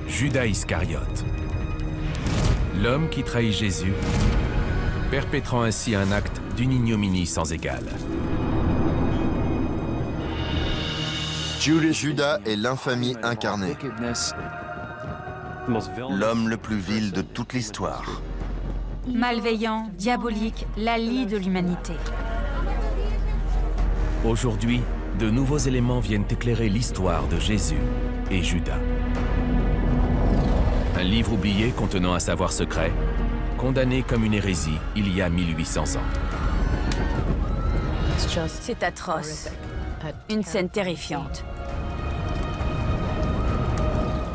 Judas Iscariote, l'homme qui trahit Jésus, perpétrant ainsi un acte d'une ignominie sans égale. Judas est l'infamie incarnée, l'homme le plus vil de toute l'histoire. Malveillant, diabolique, la lie de l'humanité. Aujourd'hui, de nouveaux éléments viennent éclairer l'histoire de Jésus et Judas. Un livre oublié contenant un savoir secret, condamné comme une hérésie il y a 1800 ans. C'est atroce. Une scène terrifiante.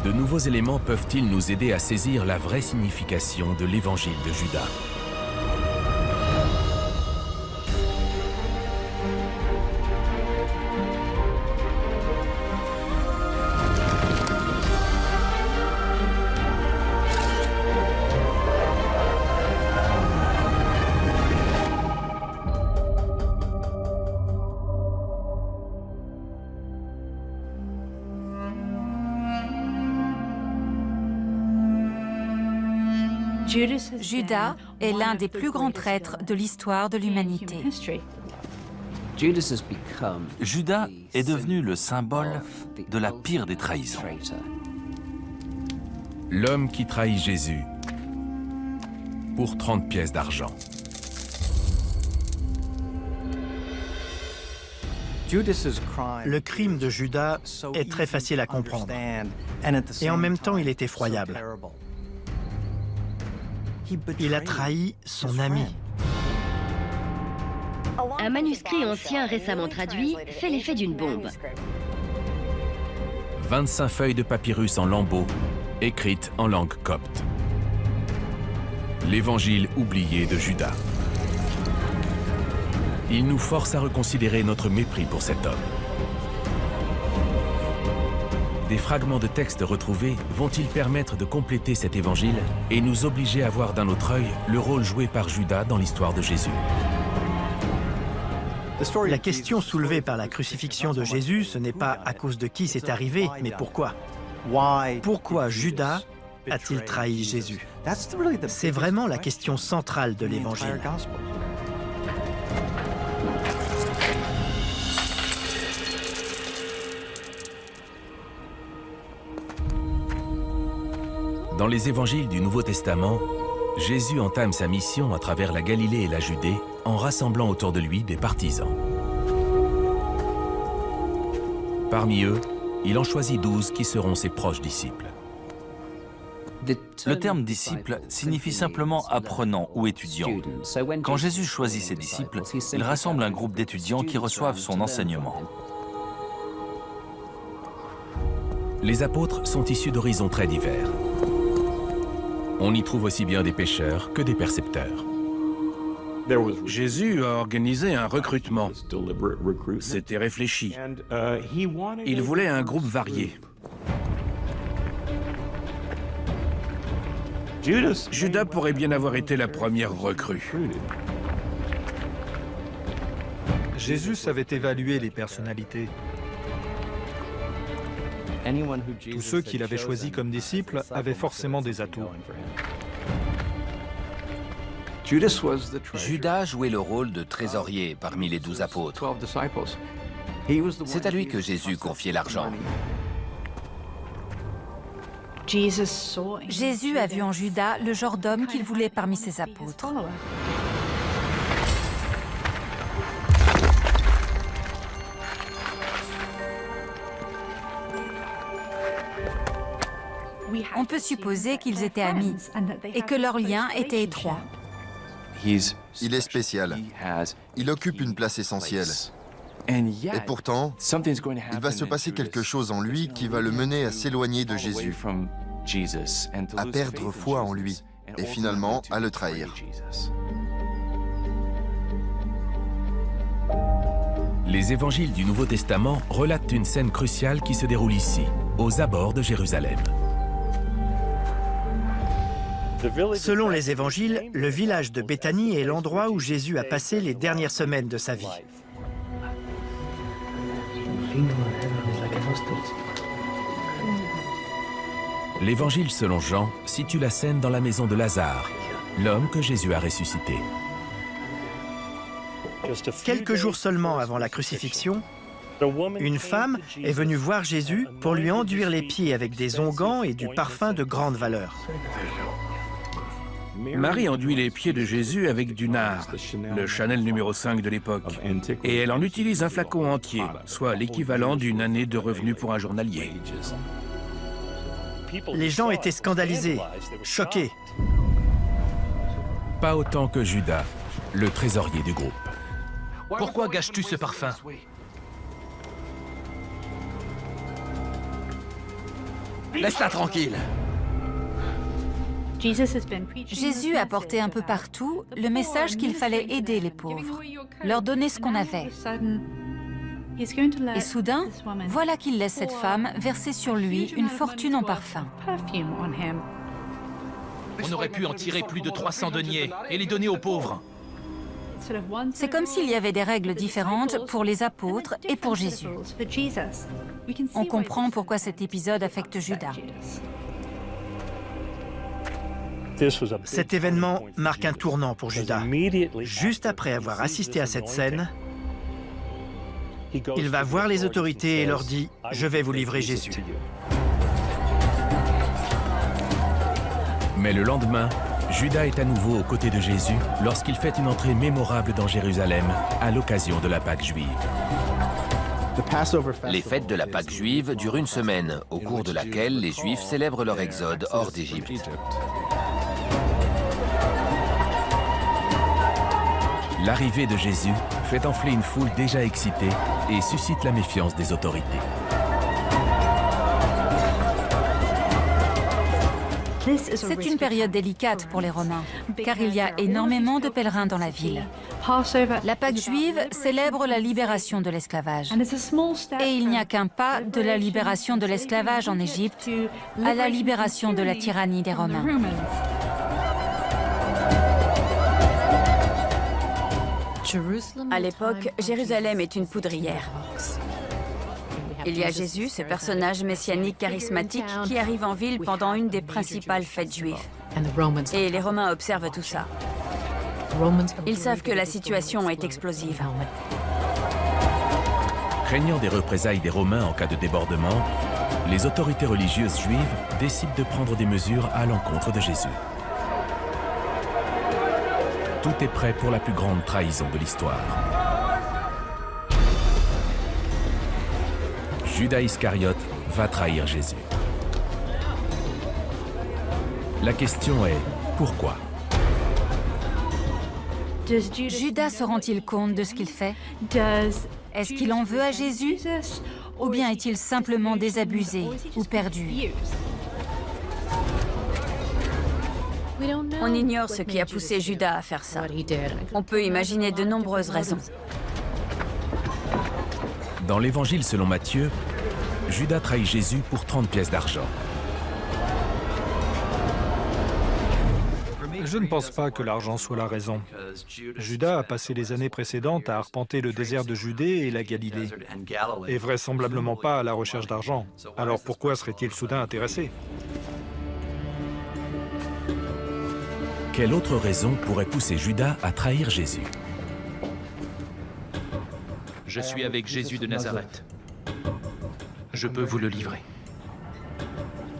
De nouveaux éléments peuvent-ils nous aider à saisir la vraie signification de l'évangile de Judas? Judas est l'un des plus grands traîtres de l'histoire de l'humanité. Judas est devenu le symbole de la pire des trahisons. L'homme qui trahit Jésus pour 30 pièces d'argent. Le crime de Judas est très facile à comprendre. Et en même temps, il est effroyable. Il a trahi son ami. Un manuscrit ancien récemment traduit fait l'effet d'une bombe. 25 feuilles de papyrus en lambeaux, écrites en langue copte. L'évangile oublié de Judas. Il nous force à reconsidérer notre mépris pour cet homme. Des fragments de textes retrouvés vont-ils permettre de compléter cet évangile et nous obliger à voir d'un autre œil le rôle joué par Judas dans l'histoire de Jésus? La question soulevée par la crucifixion de Jésus, ce n'est pas à cause de qui c'est arrivé, mais pourquoi. Pourquoi Judas a-t-il trahi Jésus? C'est vraiment la question centrale de l'évangile. Dans les évangiles du Nouveau Testament, Jésus entame sa mission à travers la Galilée et la Judée en rassemblant autour de lui des partisans. Parmi eux, il en choisit 12 qui seront ses proches disciples. Le terme disciple signifie simplement apprenant ou étudiant. Quand Jésus choisit ses disciples, il rassemble un groupe d'étudiants qui reçoivent son enseignement. Les apôtres sont issus d'horizons très divers. On y trouve aussi bien des pêcheurs que des percepteurs. Jésus a organisé un recrutement. C'était réfléchi. Il voulait un groupe varié. Judas pourrait bien avoir été la première recrue. Jésus savait évaluer les personnalités. Tous ceux qu'il avait choisis comme disciples avaient forcément des atouts. Judas jouait le rôle de trésorier parmi les 12 apôtres. C'est à lui que Jésus confiait l'argent. Jésus a vu en Judas le genre d'homme qu'il voulait parmi ses apôtres. On peut supposer qu'ils étaient amis et que leur lien était étroit. Il est spécial. Il occupe une place essentielle. Et pourtant, il va se passer quelque chose en lui qui va le mener à s'éloigner de Jésus, à perdre foi en lui et finalement à le trahir. Les évangiles du Nouveau Testament relatent une scène cruciale qui se déroule ici, aux abords de Jérusalem. Selon les évangiles, le village de Béthanie est l'endroit où Jésus a passé les dernières semaines de sa vie. L'Évangile selon Jean situe la scène dans la maison de Lazare, l'homme que Jésus a ressuscité. Quelques jours seulement avant la crucifixion, une femme est venue voir Jésus pour lui enduire les pieds avec des onguents et du parfum de grande valeur. Marie enduit les pieds de Jésus avec du nard, le Chanel numéro 5 de l'époque. Et elle en utilise un flacon entier, soit l'équivalent d'une année de revenus pour un journalier. Les gens étaient scandalisés, choqués. Pas autant que Judas, le trésorier du groupe. Pourquoi gâches-tu ce parfum? Laisse-la tranquille. Jésus a porté un peu partout le message qu'il fallait aider les pauvres, leur donner ce qu'on avait. Et soudain, voilà qu'il laisse cette femme verser sur lui une fortune en parfum. On aurait pu en tirer plus de 300 deniers et les donner aux pauvres. C'est comme s'il y avait des règles différentes pour les apôtres et pour Jésus. On comprend pourquoi cet épisode affecte Judas. Cet événement marque un tournant pour Judas. Juste après avoir assisté à cette scène, il va voir les autorités et leur dit « Je vais vous livrer Jésus ». Mais le lendemain, Judas est à nouveau aux côtés de Jésus lorsqu'il fait une entrée mémorable dans Jérusalem à l'occasion de la Pâque juive. Les fêtes de la Pâque juive durent une semaine, au cours de laquelle les Juifs célèbrent leur exode hors d'Égypte. L'arrivée de Jésus fait enfler une foule déjà excitée et suscite la méfiance des autorités. C'est une période délicate pour les Romains, car il y a énormément de pèlerins dans la ville. La Pâque juive célèbre la libération de l'esclavage. Et il n'y a qu'un pas de la libération de l'esclavage en Égypte à la libération de la tyrannie des Romains. À l'époque, Jérusalem est une poudrière. Il y a Jésus, ce personnage messianique charismatique qui arrive en ville pendant une des principales fêtes juives. Et les Romains observent tout ça. Ils savent que la situation est explosive. Craignant des représailles des Romains en cas de débordement, les autorités religieuses juives décident de prendre des mesures à l'encontre de Jésus. Tout est prêt pour la plus grande trahison de l'histoire. Judas Iscariote va trahir Jésus. La question est, pourquoi? Judas se rend-il compte de ce qu'il fait? Est-ce qu'il en veut à Jésus? Ou bien est-il simplement désabusé ou perdu? On ignore ce qui a poussé Judas à faire ça. On peut imaginer de nombreuses raisons. Dans l'Évangile selon Matthieu, Judas trahit Jésus pour 30 pièces d'argent. Je ne pense pas que l'argent soit la raison. Judas a passé les années précédentes à arpenter le désert de Judée et la Galilée, et vraisemblablement pas à la recherche d'argent. Alors pourquoi serait-il soudain intéressé? Quelle autre raison pourrait pousser Judas à trahir Jésus? Je suis avec Jésus de Nazareth. Je peux vous le livrer.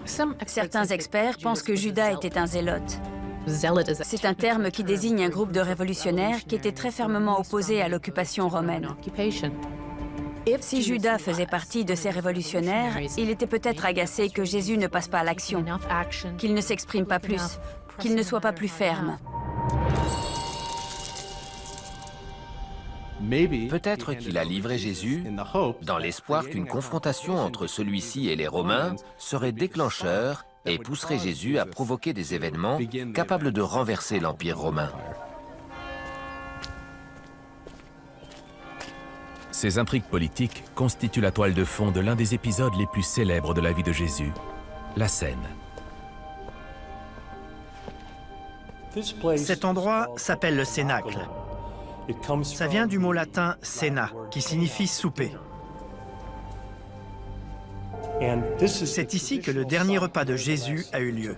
Certains experts pensent que Judas était un zélote. C'est un terme qui désigne un groupe de révolutionnaires qui était très fermement opposé à l'occupation romaine. Si Judas faisait partie de ces révolutionnaires, il était peut-être agacé que Jésus ne passe pas à l'action, qu'il ne s'exprime pas plus, qu'il ne soit pas plus ferme. Peut-être qu'il a livré Jésus dans l'espoir qu'une confrontation entre celui-ci et les Romains serait déclencheur et pousserait Jésus à provoquer des événements capables de renverser l'Empire romain. Ces intrigues politiques constituent la toile de fond de l'un des épisodes les plus célèbres de la vie de Jésus, la Seine. Cet endroit s'appelle le Cénacle. Ça vient du mot latin « cena », qui signifie « souper ». C'est ici que le dernier repas de Jésus a eu lieu.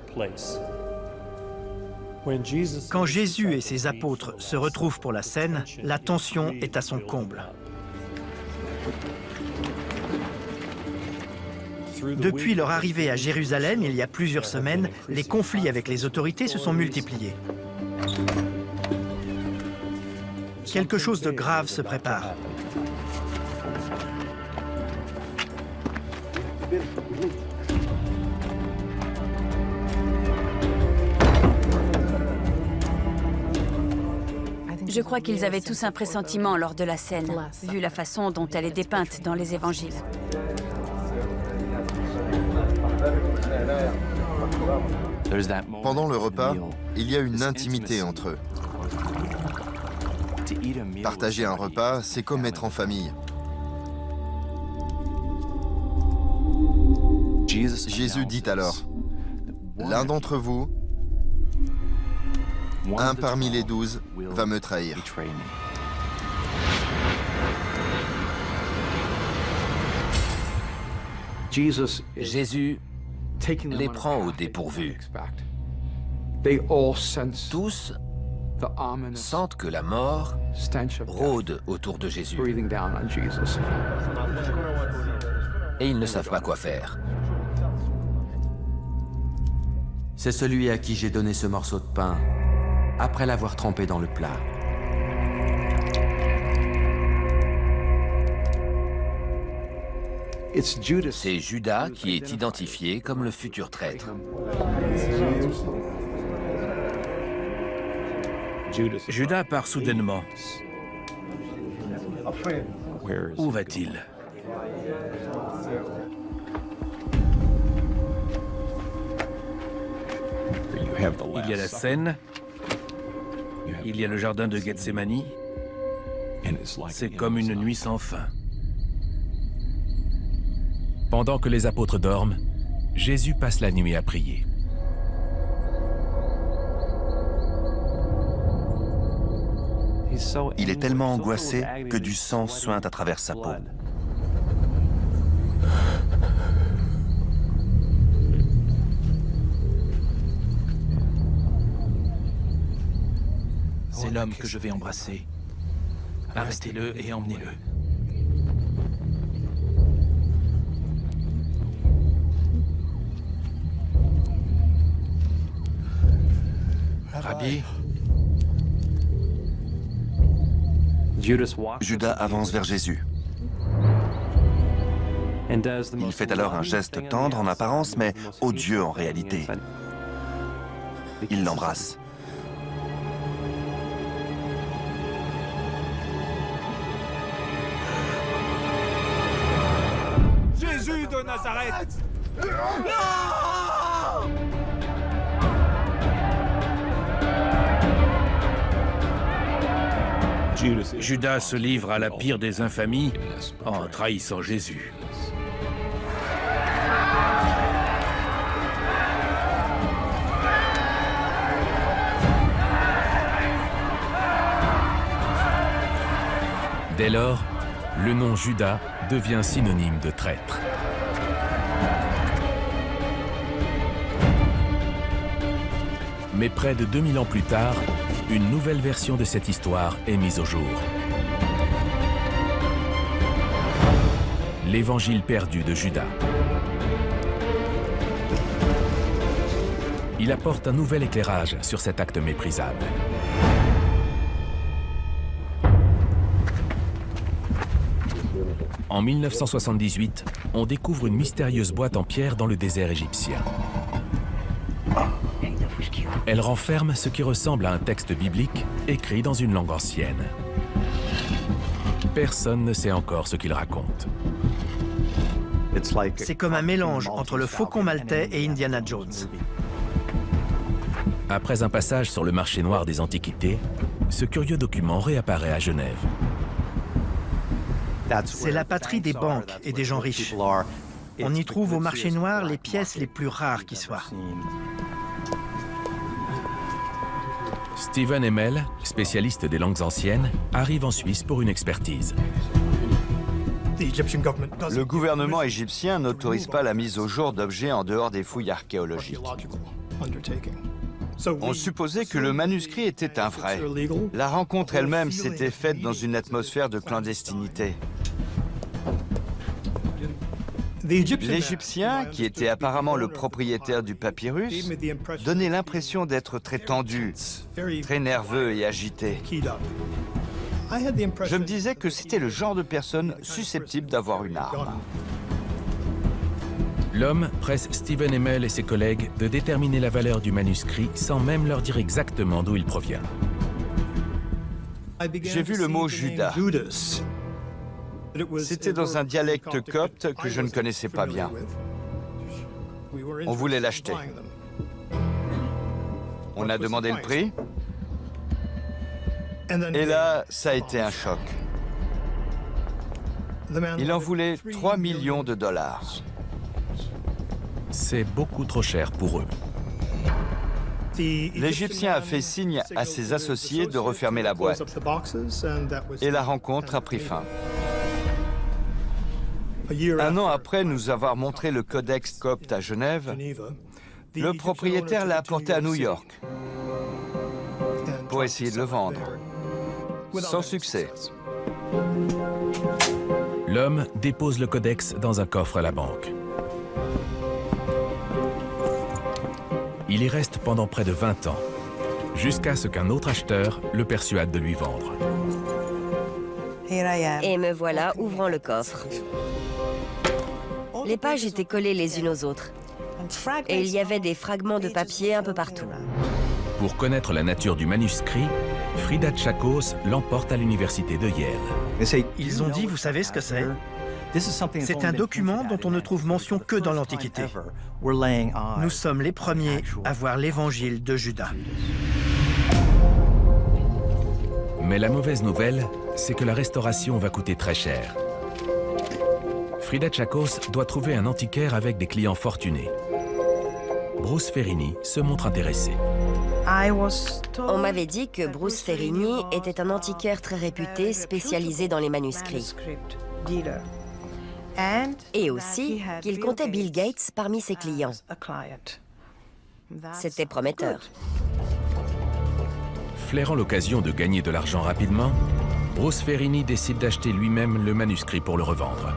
Quand Jésus et ses apôtres se retrouvent pour la scène, la tension est à son comble. Depuis leur arrivée à Jérusalem, il y a plusieurs semaines, les conflits avec les autorités se sont multipliés. Quelque chose de grave se prépare. Je crois qu'ils avaient tous un pressentiment lors de la scène, vu la façon dont elle est dépeinte dans les évangiles. Pendant le repas, il y a une intimité entre eux. Partager un repas, c'est comme être en famille. Jésus dit alors, « L'un d'entre vous, un parmi les 12, va me trahir. » Jésus les prend au dépourvu. Tous sentent que la mort rôde autour de Jésus. Et ils ne savent pas quoi faire. C'est celui à qui j'ai donné ce morceau de pain, après l'avoir trempé dans le plat. C'est Judas qui est identifié comme le futur traître. Judas part soudainement. Où va-t-il? Il y a la scène, il y a le jardin de Gethsémani. C'est comme une nuit sans fin. Pendant que les apôtres dorment, Jésus passe la nuit à prier. Il est tellement angoissé que du sang suinte à travers sa peau. C'est l'homme que je vais embrasser. Arrêtez-le et emmenez-le. Rabbi. Judas avance vers Jésus. Il fait alors un geste tendre en apparence, mais odieux en réalité. Il l'embrasse. Jésus de Nazareth! Non! Judas se livre à la pire des infamies en trahissant Jésus. Dès lors, le nom Judas devient synonyme de traître. Mais près de 2000 ans plus tard, une nouvelle version de cette histoire est mise au jour. L'évangile perdu de Judas. Il apporte un nouvel éclairage sur cet acte méprisable. En 1978, on découvre une mystérieuse boîte en pierre dans le désert égyptien. Elle renferme ce qui ressemble à un texte biblique écrit dans une langue ancienne. Personne ne sait encore ce qu'il raconte. C'est comme un mélange entre le Faucon maltais et Indiana Jones. Après un passage sur le marché noir des antiquités, ce curieux document réapparaît à Genève. C'est la patrie des banques et des gens riches. On y trouve au marché noir les pièces les plus rares qui soient. Steven Hemmel, spécialiste des langues anciennes, arrive en Suisse pour une expertise. Le gouvernement égyptien n'autorise pas la mise au jour d'objets en dehors des fouilles archéologiques. On supposait que le manuscrit était un vrai. La rencontre elle-même s'était faite dans une atmosphère de clandestinité. L'Égyptien, qui était apparemment le propriétaire du papyrus, donnait l'impression d'être très tendu, très nerveux et agité. Je me disais que c'était le genre de personne susceptible d'avoir une arme. L'homme presse Stephen Hemmel et ses collègues de déterminer la valeur du manuscrit sans même leur dire exactement d'où il provient. J'ai vu le mot Judas. C'était dans un dialecte copte que je ne connaissais pas bien. On voulait l'acheter. On a demandé le prix. Et là, ça a été un choc. Il en voulait 3 millions de dollars. C'est beaucoup trop cher pour eux. L'Égyptien a fait signe à ses associés de refermer la boîte. Et la rencontre a pris fin. Un an après nous avoir montré le codex copte à Genève, le propriétaire l'a apporté à New York pour essayer de le vendre. Sans succès. L'homme dépose le codex dans un coffre à la banque. Il y reste pendant près de 20 ans, jusqu'à ce qu'un autre acheteur le persuade de lui vendre. Et me voilà ouvrant le coffre. Les pages étaient collées les unes aux autres. Et il y avait des fragments de papier un peu partout. Pour connaître la nature du manuscrit, Frida Tchakos l'emporte à l'université de Yale. Ils ont dit, vous savez ce que c'est? C'est un document dont on ne trouve mention que dans l'Antiquité. Nous sommes les premiers à voir l'évangile de Judas. Mais la mauvaise nouvelle, c'est que la restauration va coûter très cher. Frida Tchakos doit trouver un antiquaire avec des clients fortunés. Bruce Ferrini se montre intéressé. On m'avait dit que Bruce Ferrini était un antiquaire très réputé, spécialisé dans les manuscrits. Et aussi qu'il comptait Bill Gates parmi ses clients. C'était prometteur. Flairant l'occasion de gagner de l'argent rapidement, Bruce Ferrini décide d'acheter lui-même le manuscrit pour le revendre.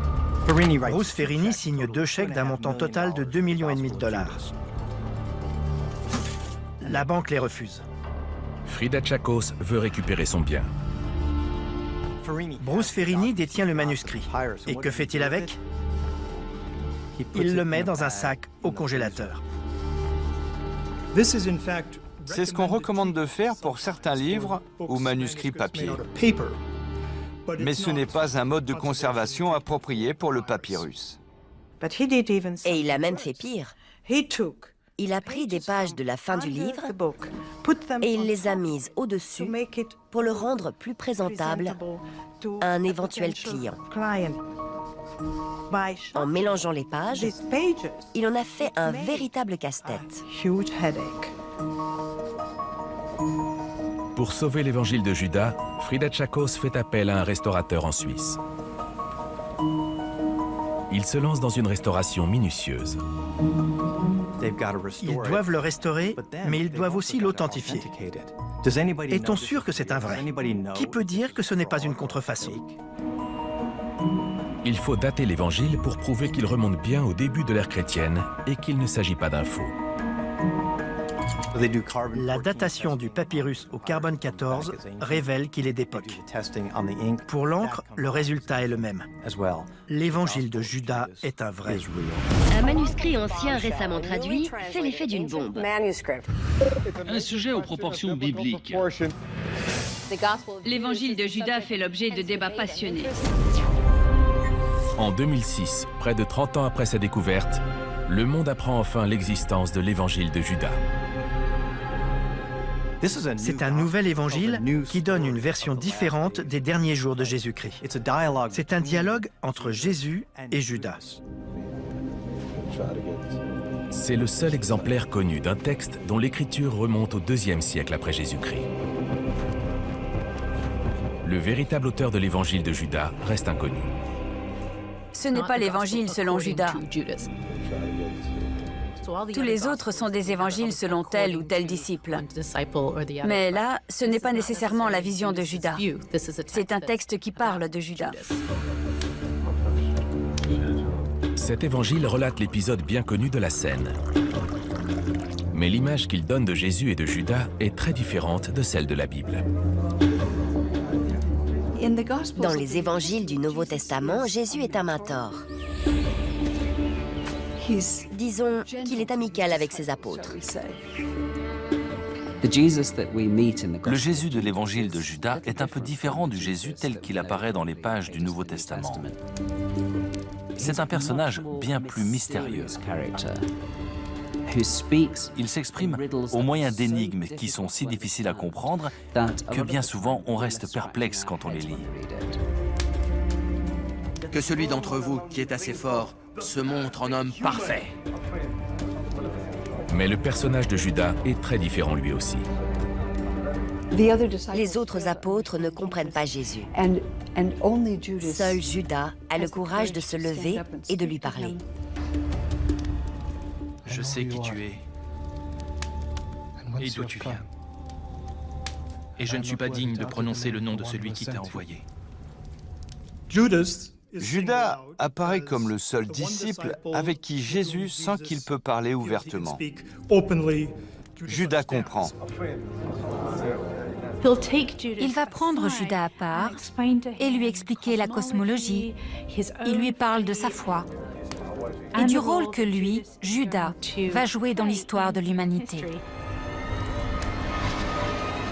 Bruce Ferrini signe 2 chèques d'un montant total de 2,5 millions de dollars. La banque les refuse. Frida Tchakos veut récupérer son bien. Bruce Ferrini détient le manuscrit. Et que fait-il avec? Il le met dans un sac au congélateur. C'est ce qu'on recommande de faire pour certains livres ou manuscrits papier. Mais ce n'est pas un mode de conservation approprié pour le papyrus. Et il a même fait pire. Il a pris des pages de la fin du livre et il les a mises au-dessus pour le rendre plus présentable à un éventuel client. En mélangeant les pages, il en a fait un véritable casse-tête. Pour sauver l'évangile de Judas, Frida Tchakos fait appel à un restaurateur en Suisse. Ils se lancent dans une restauration minutieuse. Ils doivent le restaurer, mais ils doivent aussi l'authentifier. Est-on sûr que c'est un vrai? Qui peut dire que ce n'est pas une contrefaçon? Il faut dater l'évangile pour prouver qu'il remonte bien au début de l'ère chrétienne et qu'il ne s'agit pas d'un faux. La datation du papyrus au carbone 14 révèle qu'il est d'époque. Pour l'encre, le résultat est le même. L'évangile de Judas est un vrai. Un manuscrit ancien récemment traduit fait l'effet d'une bombe. Un sujet aux proportions bibliques. L'évangile de Judas fait l'objet de débats passionnés. En 2006, près de 30 ans après sa découverte, le monde apprend enfin l'existence de l'évangile de Judas. C'est un nouvel évangile qui donne une version différente des derniers jours de Jésus-Christ. C'est un dialogue entre Jésus et Judas. C'est le seul exemplaire connu d'un texte dont l'écriture remonte au IIe siècle après Jésus-Christ. Le véritable auteur de l'évangile de Judas reste inconnu. Ce n'est pas l'évangile selon Judas. Tous les autres sont des évangiles selon tel ou tel disciple. Mais là, ce n'est pas nécessairement la vision de Judas. C'est un texte qui parle de Judas. Cet évangile relate l'épisode bien connu de la scène. Mais l'image qu'il donne de Jésus et de Judas est très différente de celle de la Bible. Dans les évangiles du Nouveau Testament, Jésus est un mentor. Disons qu'il est amical avec ses apôtres. Le Jésus de l'évangile de Judas est un peu différent du Jésus tel qu'il apparaît dans les pages du Nouveau Testament. C'est un personnage bien plus mystérieux. Il s'exprime au moyen d'énigmes qui sont si difficiles à comprendre que bien souvent on reste perplexe quand on les lit. Que celui d'entre vous qui est assez fort se montre en homme parfait. Mais le personnage de Judas est très différent lui aussi. Les autres apôtres ne comprennent pas Jésus. Seul Judas a le courage de se lever et de lui parler. Je sais qui tu es et d'où tu viens. Et je ne suis pas digne de prononcer le nom de celui qui t'a envoyé. Judas apparaît comme le seul disciple avec qui Jésus sent qu'il peut parler ouvertement. Judas comprend. Il va prendre Judas à part et lui expliquer la cosmologie. Il lui parle de sa foi et du rôle que lui, Judas, va jouer dans l'histoire de l'humanité.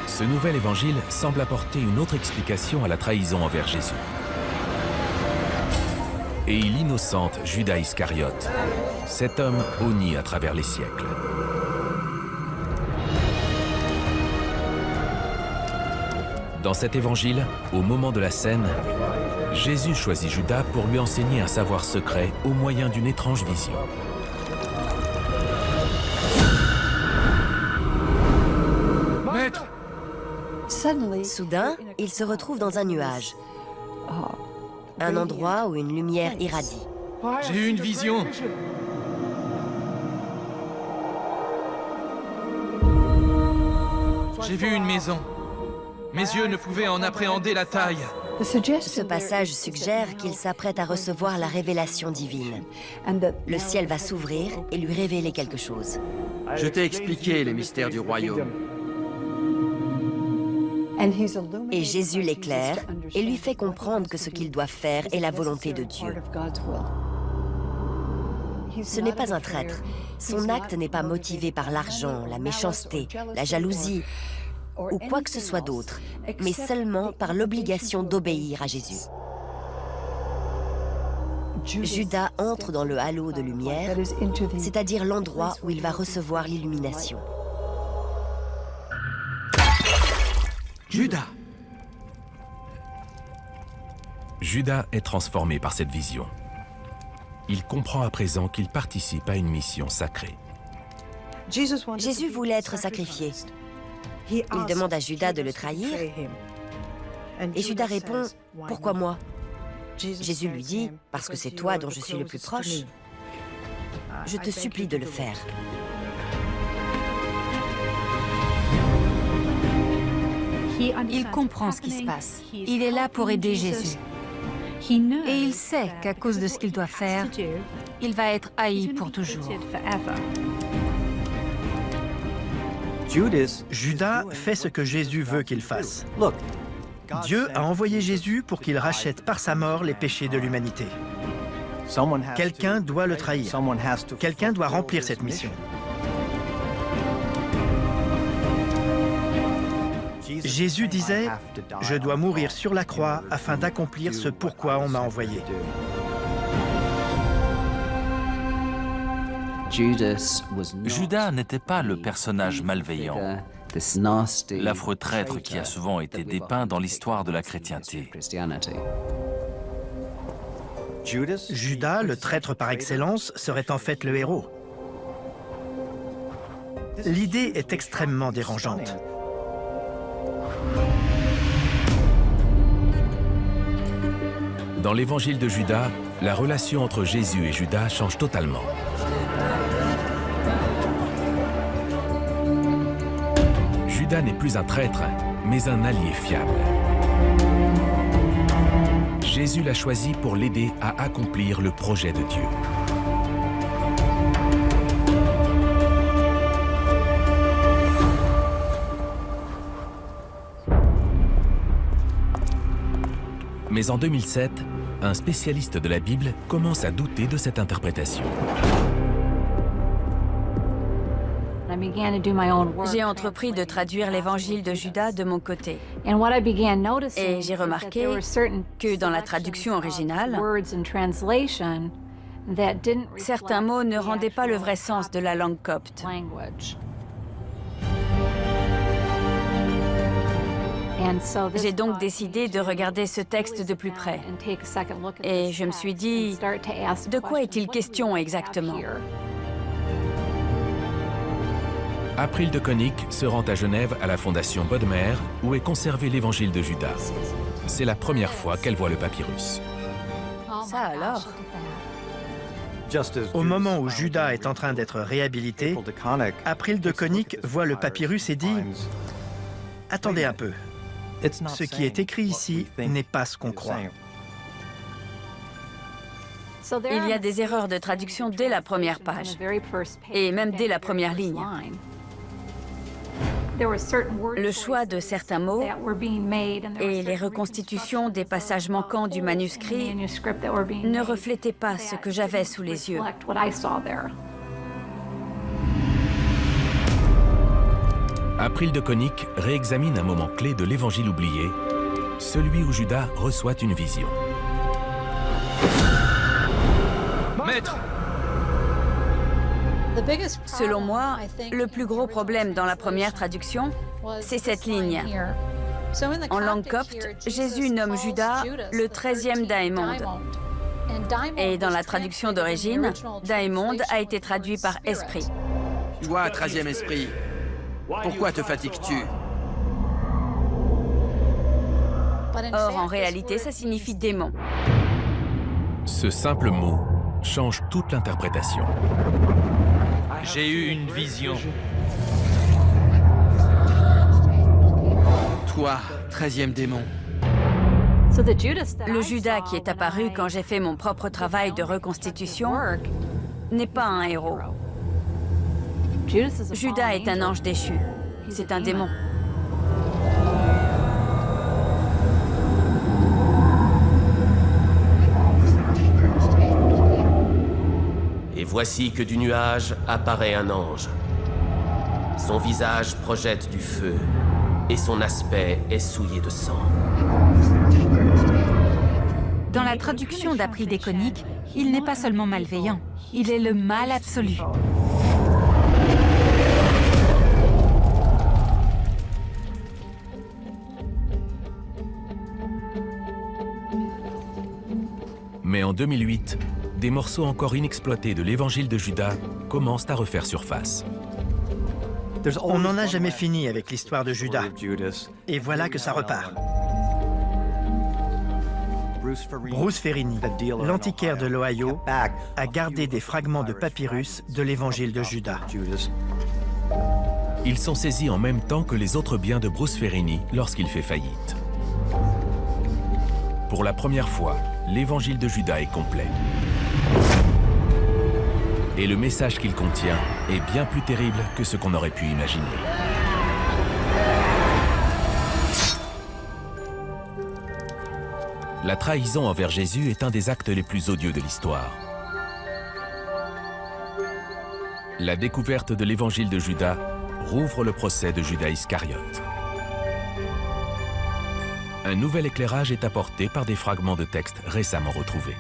Ce nouvel évangile semble apporter une autre explication à la trahison envers Jésus. Et il innocente Judas Iscariote, cet homme honni à travers les siècles. Dans cet évangile, au moment de la scène, Jésus choisit Judas pour lui enseigner un savoir secret au moyen d'une étrange vision. Maître! Soudain, il se retrouve dans un nuage. Un endroit où une lumière irradie. J'ai eu une vision. J'ai vu une maison. Mes yeux ne pouvaient en appréhender la taille. Ce passage suggère qu'il s'apprête à recevoir la révélation divine. Le ciel va s'ouvrir et lui révéler quelque chose. Je t'ai expliqué les mystères du royaume. Et Jésus l'éclaire et lui fait comprendre que ce qu'il doit faire est la volonté de Dieu. Ce n'est pas un traître. Son acte n'est pas motivé par l'argent, la méchanceté, la jalousie ou quoi que ce soit d'autre, mais seulement par l'obligation d'obéir à Jésus. Judas entre dans le halo de lumière, c'est-à-dire l'endroit où il va recevoir l'illumination. Judas! Judas est transformé par cette vision. Il comprend à présent qu'il participe à une mission sacrée. Jésus voulait être sacrifié. Il demande à Judas de le trahir. Et Judas répond, « Pourquoi moi ?» Jésus lui dit, « Parce que c'est toi dont je suis le plus proche. Je te supplie de le faire. » Il comprend ce qui se passe. Il est là pour aider Jésus. Et il sait qu'à cause de ce qu'il doit faire, il va être haï pour toujours. Judas fait ce que Jésus veut qu'il fasse. Dieu a envoyé Jésus pour qu'il rachète par sa mort les péchés de l'humanité. Quelqu'un doit le trahir. Quelqu'un doit remplir cette mission. Jésus disait, « Je dois mourir sur la croix afin d'accomplir ce pourquoi on m'a envoyé. » Judas n'était pas le personnage malveillant, l'affreux traître qui a souvent été dépeint dans l'histoire de la chrétienté. Judas, le traître par excellence, serait en fait le héros. L'idée est extrêmement dérangeante. Dans l'évangile de Judas, la relation entre Jésus et Judas change totalement. Judas n'est plus un traître, mais un allié fiable. Jésus l'a choisi pour l'aider à accomplir le projet de Dieu. Mais en 2007, un spécialiste de la Bible commence à douter de cette interprétation. J'ai entrepris de traduire l'évangile de Judas de mon côté. Et j'ai remarqué que dans la traduction originale, certains mots ne rendaient pas le vrai sens de la langue copte. J'ai donc décidé de regarder ce texte de plus près. Et je me suis dit, de quoi est-il question exactement ? April de Konig se rend à Genève à la Fondation Bodmer, où est conservé l'évangile de Judas. C'est la première fois qu'elle voit le papyrus. Ça alors ? Au moment où Judas est en train d'être réhabilité, April de Konig voit le papyrus et dit « Attendez un peu, ce qui est écrit ici n'est pas ce qu'on croit. » Il y a des erreurs de traduction dès la première page, et même dès la première ligne. Le choix de certains mots et les reconstitutions des passages manquants du manuscrit ne reflétaient pas ce que j'avais sous les yeux. April de Konig réexamine un moment clé de l'évangile oublié, celui où Judas reçoit une vision. Maître! Selon moi, le plus gros problème dans la première traduction, c'est cette ligne. En langue copte, Jésus nomme Judas le 13e Daïmonde. Et dans la traduction d'origine, Daïmonde a été traduit par esprit. Toi, 13e esprit, pourquoi te fatigues-tu? Or, en réalité, ça signifie démon. Ce simple mot change toute l'interprétation. J'ai eu une vision. Toi, 13e démon. Le Judas qui est apparu quand j'ai fait mon propre travail de reconstitution n'est pas un héros. Judas est un ange déchu. C'est un démon. Et voici que du nuage apparaît un ange. Son visage projette du feu, et son aspect est souillé de sang. Dans la traduction d'April de Konig, il n'est pas seulement malveillant, il est le mal absolu. Mais en 2008, des morceaux encore inexploités de l'évangile de Judas commencent à refaire surface. On n'en a jamais fini avec l'histoire de Judas. Et voilà que ça repart. Bruce Ferrini, l'antiquaire de l'Ohio, a gardé des fragments de papyrus de l'évangile de Judas. Ils sont saisis en même temps que les autres biens de Bruce Ferrini lorsqu'il fait faillite. Pour la première fois, l'évangile de Judas est complet. Et le message qu'il contient est bien plus terrible que ce qu'on aurait pu imaginer. La trahison envers Jésus est un des actes les plus odieux de l'histoire. La découverte de l'évangile de Judas rouvre le procès de Judas Iscariote. Un nouvel éclairage est apporté par des fragments de textes récemment retrouvés.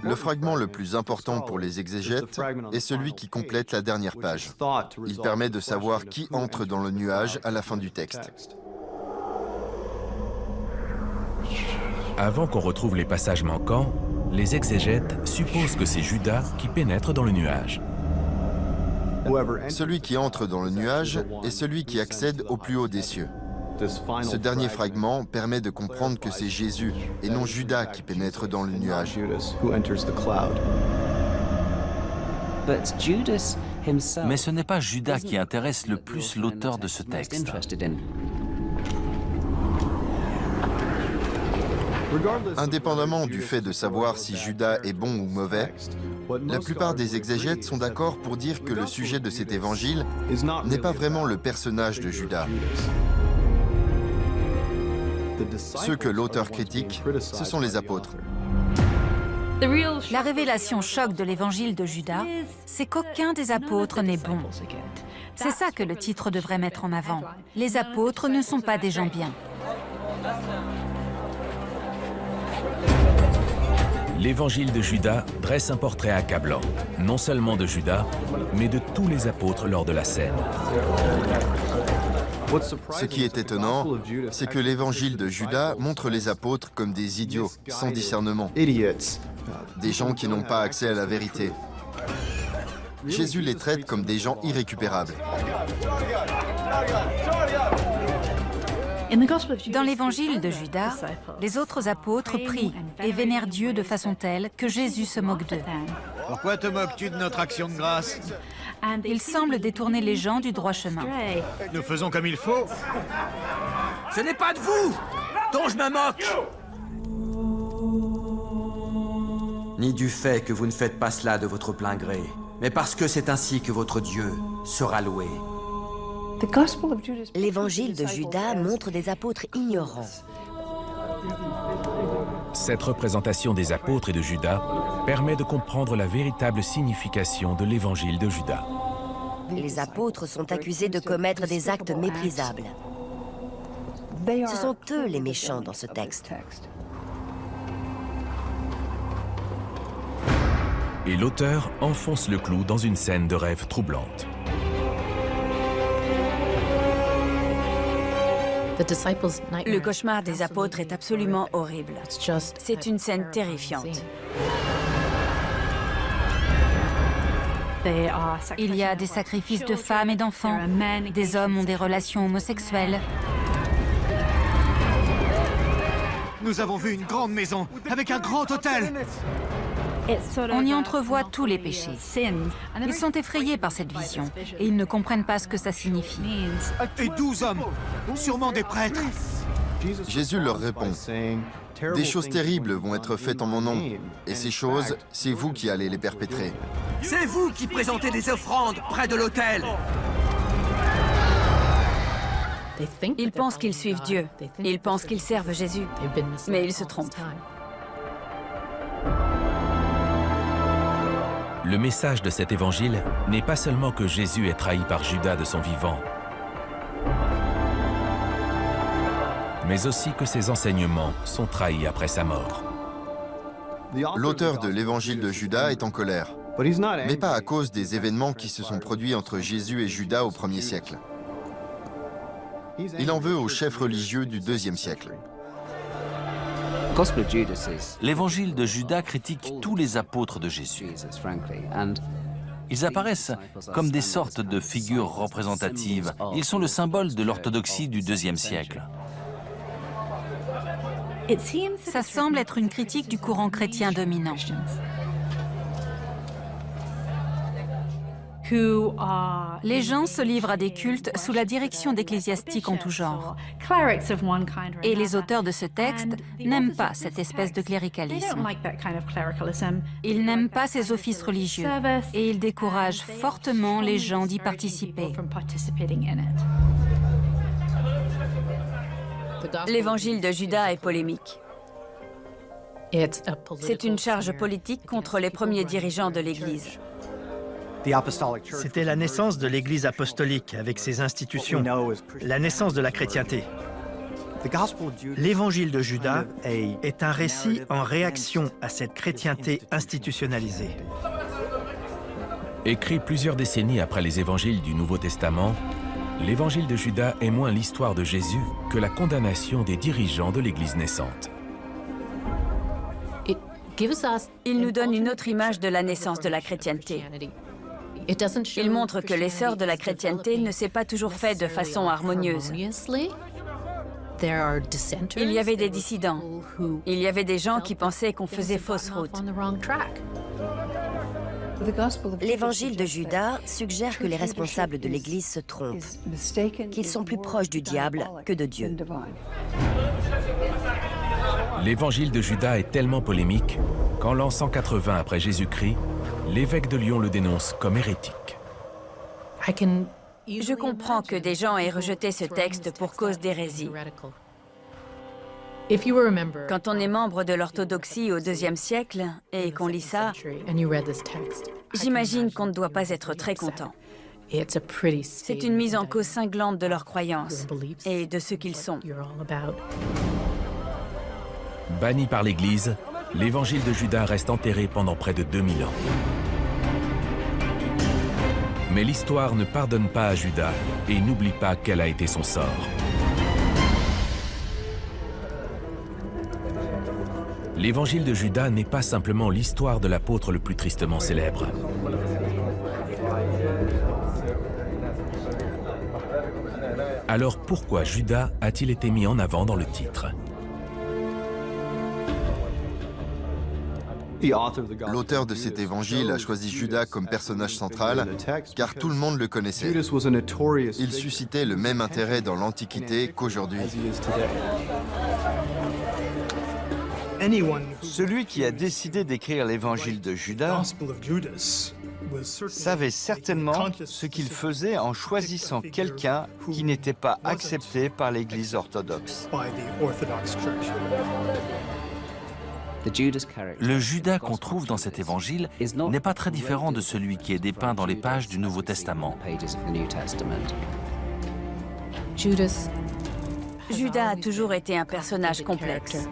Le fragment le plus important pour les exégètes est celui qui complète la dernière page. Il permet de savoir qui entre dans le nuage à la fin du texte. Avant qu'on retrouve les passages manquants, les exégètes supposent que c'est Judas qui pénètre dans le nuage. Celui qui entre dans le nuage est celui qui accède au plus haut des cieux. Ce dernier fragment permet de comprendre que c'est Jésus et non Judas qui pénètre dans le nuage. Mais ce n'est pas Judas qui intéresse le plus l'auteur de ce texte. Indépendamment du fait de savoir si Judas est bon ou mauvais, la plupart des exégètes sont d'accord pour dire que le sujet de cet évangile n'est pas vraiment le personnage de Judas. Ceux que l'auteur critique, ce sont les apôtres. La révélation choc de l'évangile de Judas, c'est qu'aucun des apôtres n'est bon. C'est ça que le titre devrait mettre en avant. Les apôtres ne sont pas des gens bien. L'évangile de Judas dresse un portrait accablant, non seulement de Judas, mais de tous les apôtres lors de la scène. Ce qui est étonnant, c'est que l'évangile de Judas montre les apôtres comme des idiots, sans discernement. Des gens qui n'ont pas accès à la vérité. Jésus les traite comme des gens irrécupérables. Dans l'évangile de Judas, les autres apôtres prient et vénèrent Dieu de façon telle que Jésus se moque d'eux. Pourquoi te moques-tu de notre action de grâce? Il semble détourner les gens du droit chemin. Nous faisons comme il faut. Ce n'est pas de vous dont je me moque. Ni du fait que vous ne faites pas cela de votre plein gré, mais parce que c'est ainsi que votre Dieu sera loué. L'évangile de Judas montre des apôtres ignorants. Cette représentation des apôtres et de Judas permet de comprendre la véritable signification de l'évangile de Judas. Les apôtres sont accusés de commettre des actes méprisables. Ce sont eux les méchants dans ce texte. Et l'auteur enfonce le clou dans une scène de rêve troublante. Le cauchemar des apôtres est absolument horrible. C'est une scène terrifiante. Il y a des sacrifices de femmes et d'enfants. Des hommes ont des relations homosexuelles. Nous avons vu une grande maison avec un grand hôtel. On y entrevoit tous les péchés. Ils sont effrayés par cette vision et ils ne comprennent pas ce que ça signifie. Et 12 hommes, sûrement des prêtres. Jésus leur répond, « Des choses terribles vont être faites en mon nom, et ces choses, c'est vous qui allez les perpétrer. » C'est vous qui présentez des offrandes près de l'autel. Ils pensent qu'ils suivent Dieu. Ils pensent qu'ils servent Jésus. Mais ils se trompent. Le message de cet évangile n'est pas seulement que Jésus est trahi par Judas de son vivant, mais aussi que ses enseignements sont trahis après sa mort. L'auteur de l'évangile de Judas est en colère, mais pas à cause des événements qui se sont produits entre Jésus et Judas au 1er siècle. Il en veut aux chefs religieux du 2e siècle. L'évangile de Judas critique tous les apôtres de Jésus. Ils apparaissent comme des sortes de figures représentatives. Ils sont le symbole de l'orthodoxie du 2e siècle. Ça semble être une critique du courant chrétien dominant. Les gens se livrent à des cultes sous la direction d'ecclésiastiques en tout genre. Et les auteurs de ce texte n'aiment pas cette espèce de cléricalisme. Ils n'aiment pas ces offices religieux et ils découragent fortement les gens d'y participer. L'évangile de Judas est polémique. C'est une charge politique contre les premiers dirigeants de l'Église. C'était la naissance de l'Église apostolique avec ses institutions, la naissance de la chrétienté. L'évangile de Judas est un récit en réaction à cette chrétienté institutionnalisée. Écrit plusieurs décennies après les évangiles du Nouveau Testament, l'évangile de Judas est moins l'histoire de Jésus que la condamnation des dirigeants de l'Église naissante. Il nous donne une autre image de la naissance de la chrétienté. Il montre que l'essor de la chrétienté ne s'est pas toujours fait de façon harmonieuse. Il y avait des dissidents. Il y avait des gens qui pensaient qu'on faisait fausse route. L'évangile de Judas suggère que les responsables de l'Église se trompent, qu'ils sont plus proches du diable que de Dieu. L'évangile de Judas est tellement polémique qu'en l'an 180 après Jésus-Christ, l'évêque de Lyon le dénonce comme hérétique. Je comprends que des gens aient rejeté ce texte pour cause d'hérésie. Quand on est membre de l'orthodoxie au IIe siècle et qu'on lit ça, j'imagine qu'on ne doit pas être très content. C'est une mise en cause cinglante de leurs croyances et de ce qu'ils sont. Banni par l'Église, l'évangile de Judas reste enterré pendant près de 2000 ans. Mais l'histoire ne pardonne pas à Judas et n'oublie pas quel a été son sort. L'évangile de Judas n'est pas simplement l'histoire de l'apôtre le plus tristement célèbre. Alors pourquoi Judas a-t-il été mis en avant dans le titre? L'auteur de cet évangile a choisi Judas comme personnage central, car tout le monde le connaissait. Il suscitait le même intérêt dans l'Antiquité qu'aujourd'hui. Celui qui a décidé d'écrire l'évangile de Judas savait certainement ce qu'il faisait en choisissant quelqu'un qui n'était pas accepté par l'Église orthodoxe. Le Judas qu'on trouve dans cet évangile n'est pas très différent de celui qui est dépeint dans les pages du Nouveau Testament. Judas a toujours été un personnage complexe.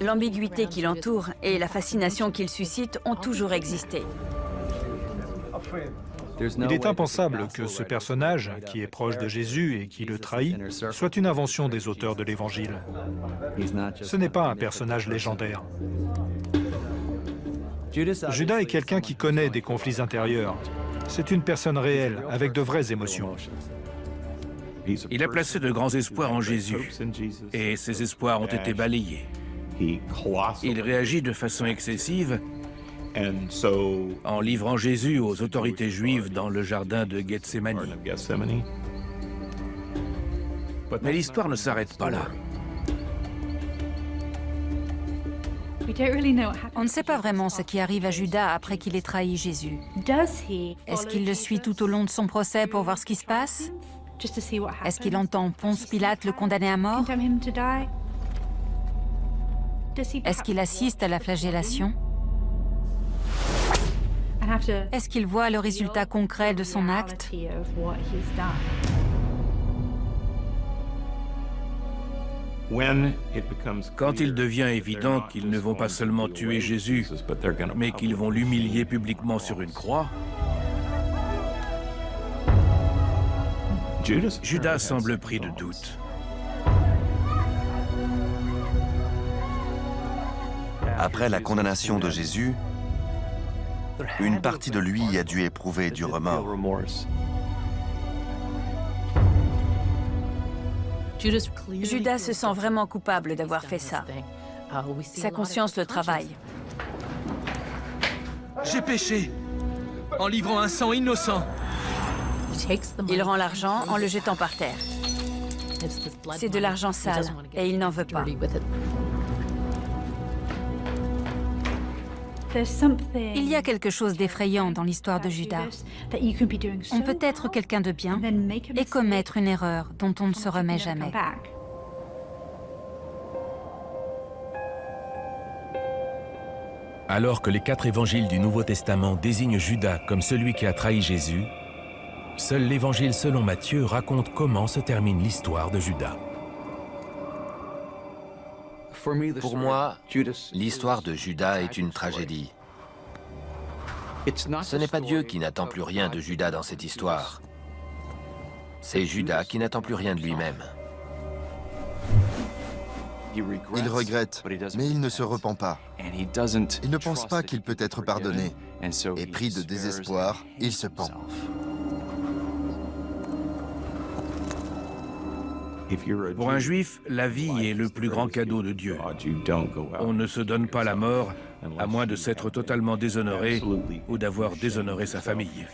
L'ambiguïté qui l'entoure et la fascination qu'il suscite ont toujours existé. Il est impensable que ce personnage, qui est proche de Jésus et qui le trahit, soit une invention des auteurs de l'Évangile. Ce n'est pas un personnage légendaire. Judas est quelqu'un qui connaît des conflits intérieurs. C'est une personne réelle, avec de vraies émotions. Il a placé de grands espoirs en Jésus, et ces espoirs ont été balayés. Il réagit de façon excessive en livrant Jésus aux autorités juives dans le jardin de Gethsémani. Mais l'histoire ne s'arrête pas là. On ne sait pas vraiment ce qui arrive à Judas après qu'il ait trahi Jésus. Est-ce qu'il le suit tout au long de son procès pour voir ce qui se passe? Est-ce qu'il entend Ponce Pilate le condamner à mort? Est-ce qu'il assiste à la flagellation? Est-ce qu'il voit le résultat concret de son acte? Quand il devient évident qu'ils ne vont pas seulement tuer Jésus, mais qu'ils vont l'humilier publiquement sur une croix, Judas semble pris de doute. Après la condamnation de Jésus, une partie de lui a dû éprouver du remords. Judas se sent vraiment coupable d'avoir fait ça. Sa conscience le travaille. J'ai péché en livrant un sang innocent. Il rend l'argent en le jetant par terre. C'est de l'argent sale et il n'en veut pas. Il y a quelque chose d'effrayant dans l'histoire de Judas. On peut être quelqu'un de bien et commettre une erreur dont on ne se remet jamais. Alors que les 4 évangiles du Nouveau Testament désignent Judas comme celui qui a trahi Jésus, seul l'évangile selon Matthieu raconte comment se termine l'histoire de Judas. Pour moi, l'histoire de Judas est une tragédie. Ce n'est pas Dieu qui n'attend plus rien de Judas dans cette histoire. C'est Judas qui n'attend plus rien de lui-même. Il regrette, mais il ne se repent pas. Il ne pense pas qu'il peut être pardonné. Et pris de désespoir, il se pend. Pour un juif, la vie est le plus grand cadeau de Dieu. On ne se donne pas la mort à moins de s'être totalement déshonoré ou d'avoir déshonoré sa famille.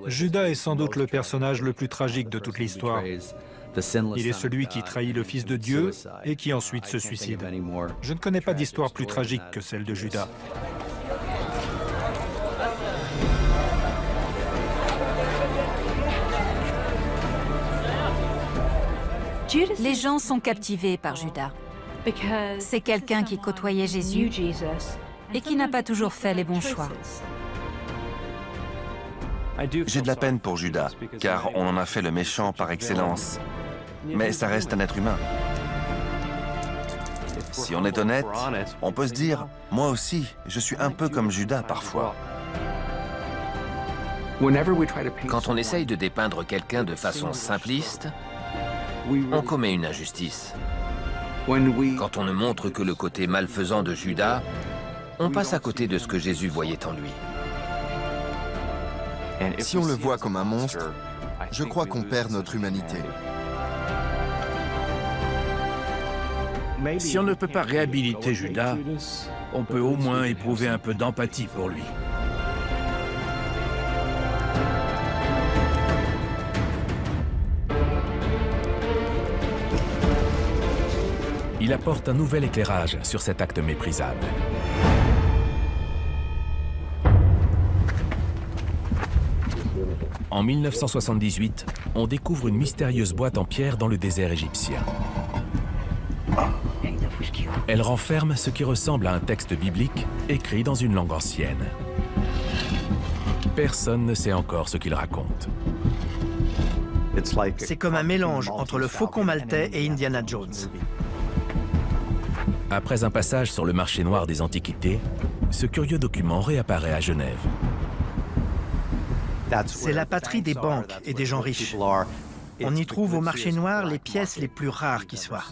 Judas est sans doute le personnage le plus tragique de toute l'histoire. Il est celui qui trahit le Fils de Dieu et qui ensuite se suicide. Je ne connais pas d'histoire plus tragique que celle de Judas. Les gens sont captivés par Judas. C'est quelqu'un qui côtoyait Jésus et qui n'a pas toujours fait les bons choix. J'ai de la peine pour Judas, car on en a fait le méchant par excellence. Mais ça reste un être humain. Si on est honnête, on peut se dire, moi aussi, je suis un peu comme Judas parfois. Quand on essaye de dépeindre quelqu'un de façon simpliste, on commet une injustice. Quand on ne montre que le côté malfaisant de Judas, on passe à côté de ce que Jésus voyait en lui. Si on le voit comme un monstre, je crois qu'on perd notre humanité. Si on ne peut pas réhabiliter Judas, on peut au moins éprouver un peu d'empathie pour lui. Il apporte un nouvel éclairage sur cet acte méprisable. En 1978, on découvre une mystérieuse boîte en pierre dans le désert égyptien. Elle renferme ce qui ressemble à un texte biblique écrit dans une langue ancienne. Personne ne sait encore ce qu'il raconte. C'est comme un mélange entre le Faucon maltais et Indiana Jones. Après un passage sur le marché noir des antiquités, ce curieux document réapparaît à Genève. C'est la patrie des banques et des gens riches. On y trouve au marché noir les pièces les plus rares qui soient.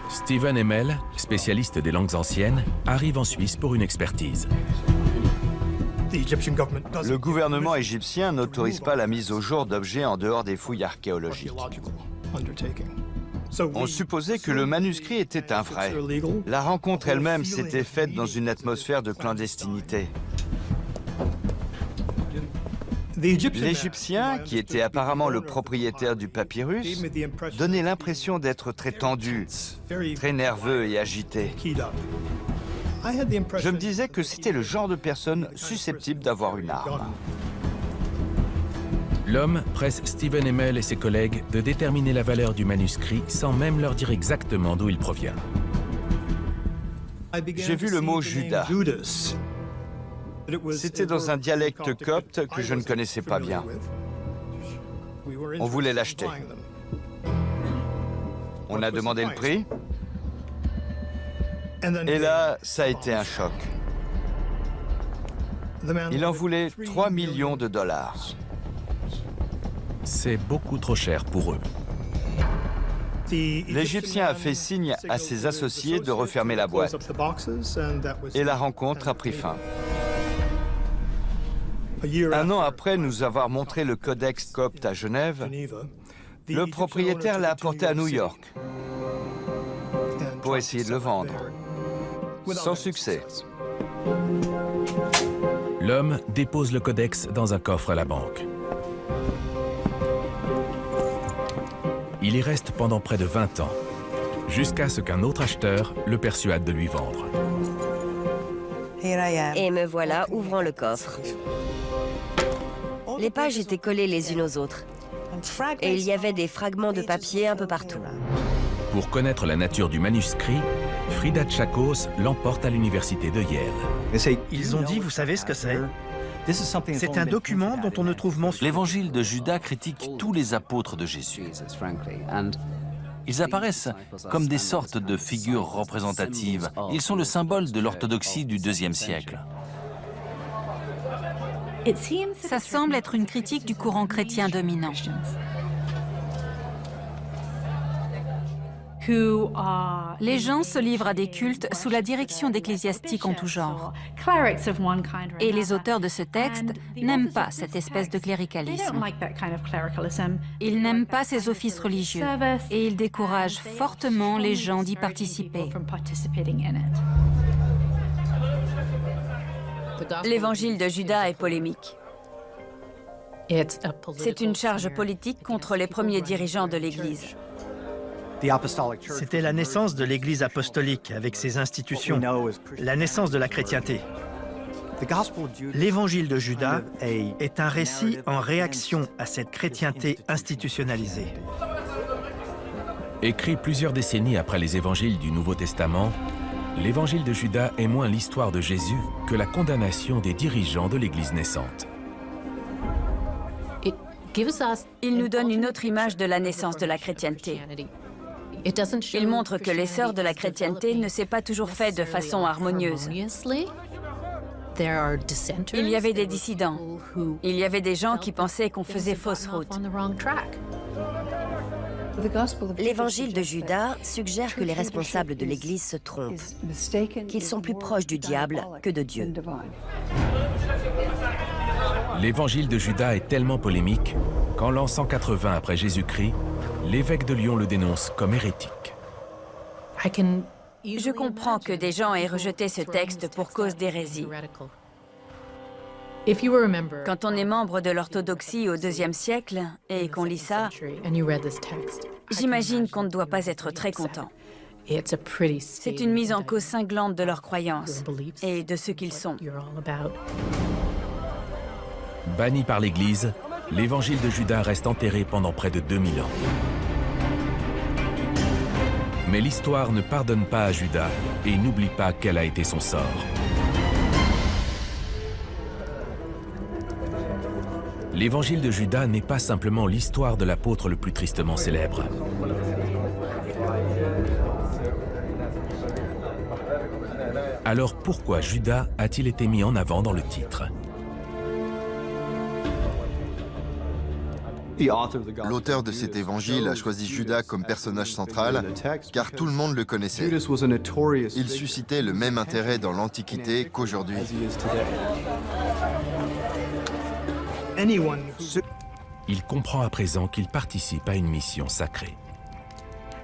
Steven Hemmel, spécialiste des langues anciennes, arrive en Suisse pour une expertise. Le gouvernement égyptien n'autorise pas la mise au jour d'objets en dehors des fouilles archéologiques. On supposait que le manuscrit était un vrai. La rencontre elle-même s'était faite dans une atmosphère de clandestinité. L'Égyptien, qui était apparemment le propriétaire du papyrus, donnait l'impression d'être très tendu, très nerveux et agité. Je me disais que c'était le genre de personne susceptible d'avoir une arme. L'homme presse Steven Hemmel et ses collègues de déterminer la valeur du manuscrit sans même leur dire exactement d'où il provient. J'ai vu le mot Judas. C'était dans un dialecte copte que je ne connaissais pas bien. On voulait l'acheter. On a demandé le prix. Et là, ça a été un choc. Il en voulait 3 millions de dollars. C'est beaucoup trop cher pour eux. L'Égyptien a fait signe à ses associés de refermer la boîte. Et la rencontre a pris fin. Un an après nous avoir montré le codex copte à Genève, le propriétaire l'a apporté à New York pour essayer de le vendre. Sans succès. L'homme dépose le codex dans un coffre à la banque. Il y reste pendant près de 20 ans, jusqu'à ce qu'un autre acheteur le persuade de lui vendre. Et me voilà ouvrant le coffre. Les pages étaient collées les unes aux autres. Et il y avait des fragments de papier un peu partout. Pour connaître la nature du manuscrit, Frida Tchakos l'emporte à l'université de Yale. Ils ont dit, vous savez ce que c'est? C'est un document dont on ne trouve mention. L'évangile de Judas critique tous les apôtres de Jésus. Ils apparaissent comme des sortes de figures représentatives. Ils sont le symbole de l'orthodoxie du IIe siècle. Ça semble être une critique du courant chrétien dominant. Les gens se livrent à des cultes sous la direction d'ecclésiastiques en tout genre. Et les auteurs de ce texte n'aiment pas cette espèce de cléricalisme. Ils n'aiment pas ces offices religieux et ils découragent fortement les gens d'y participer. L'évangile de Judas est polémique. C'est une charge politique contre les premiers dirigeants de l'Église. C'était la naissance de l'Église apostolique avec ses institutions, la naissance de la chrétienté. L'évangile de Judas est un récit en réaction à cette chrétienté institutionnalisée. Écrit plusieurs décennies après les évangiles du Nouveau Testament, l'évangile de Judas est moins l'histoire de Jésus que la condamnation des dirigeants de l'Église naissante. Il nous donne une autre image de la naissance de la chrétienté. Il montre que l'essor de la chrétienté ne s'est pas toujours fait de façon harmonieuse. Il y avait des dissidents. Il y avait des gens qui pensaient qu'on faisait fausse route. L'évangile de Judas suggère que les responsables de l'Église se trompent, qu'ils sont plus proches du diable que de Dieu. L'évangile de Judas est tellement polémique qu'en l'an 180 après Jésus-Christ, l'évêque de Lyon le dénonce comme hérétique. Je comprends que des gens aient rejeté ce texte pour cause d'hérésie. Quand on est membre de l'orthodoxie au IIe siècle et qu'on lit ça, j'imagine qu'on ne doit pas être très content. C'est une mise en cause cinglante de leurs croyances et de ce qu'ils sont. Banni par l'Église, l'évangile de Judas reste enterré pendant près de 2000 ans. Mais l'histoire ne pardonne pas à Judas et n'oublie pas quel a été son sort. L'évangile de Judas n'est pas simplement l'histoire de l'apôtre le plus tristement célèbre. Alors pourquoi Judas a-t-il été mis en avant dans le titre ? L'auteur de cet évangile a choisi Judas comme personnage central, car tout le monde le connaissait. Il suscitait le même intérêt dans l'Antiquité qu'aujourd'hui. Il comprend à présent qu'il participe à une mission sacrée.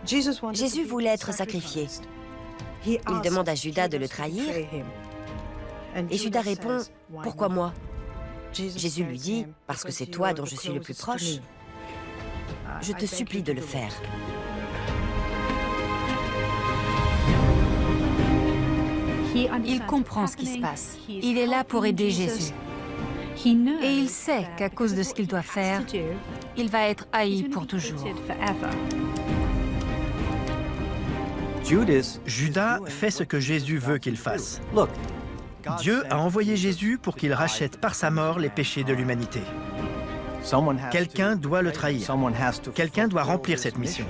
Jésus voulait être sacrifié. Il demande à Judas de le trahir. Et Judas répond, « Pourquoi moi ?» Jésus lui dit, « Parce que c'est toi dont je suis le plus proche. Je te supplie de le faire. » Il comprend ce qui se passe. Il est là pour aider Jésus. Et il sait qu'à cause de ce qu'il doit faire, il va être haï pour toujours. Judas fait ce que Jésus veut qu'il fasse. Dieu a envoyé Jésus pour qu'il rachète par sa mort les péchés de l'humanité. Quelqu'un doit le trahir. Quelqu'un doit remplir cette mission.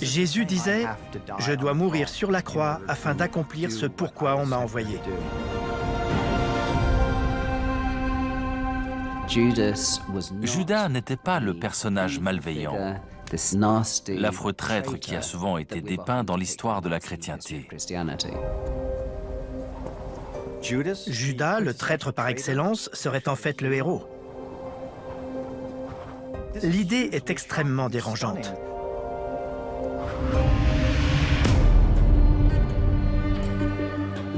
Jésus disait, « Je dois mourir sur la croix afin d'accomplir ce pourquoi on m'a envoyé. » Judas n'était pas le personnage malveillant, l'affreux traître qui a souvent été dépeint dans l'histoire de la chrétienté. Judas, le traître par excellence, serait en fait le héros. L'idée est extrêmement dérangeante.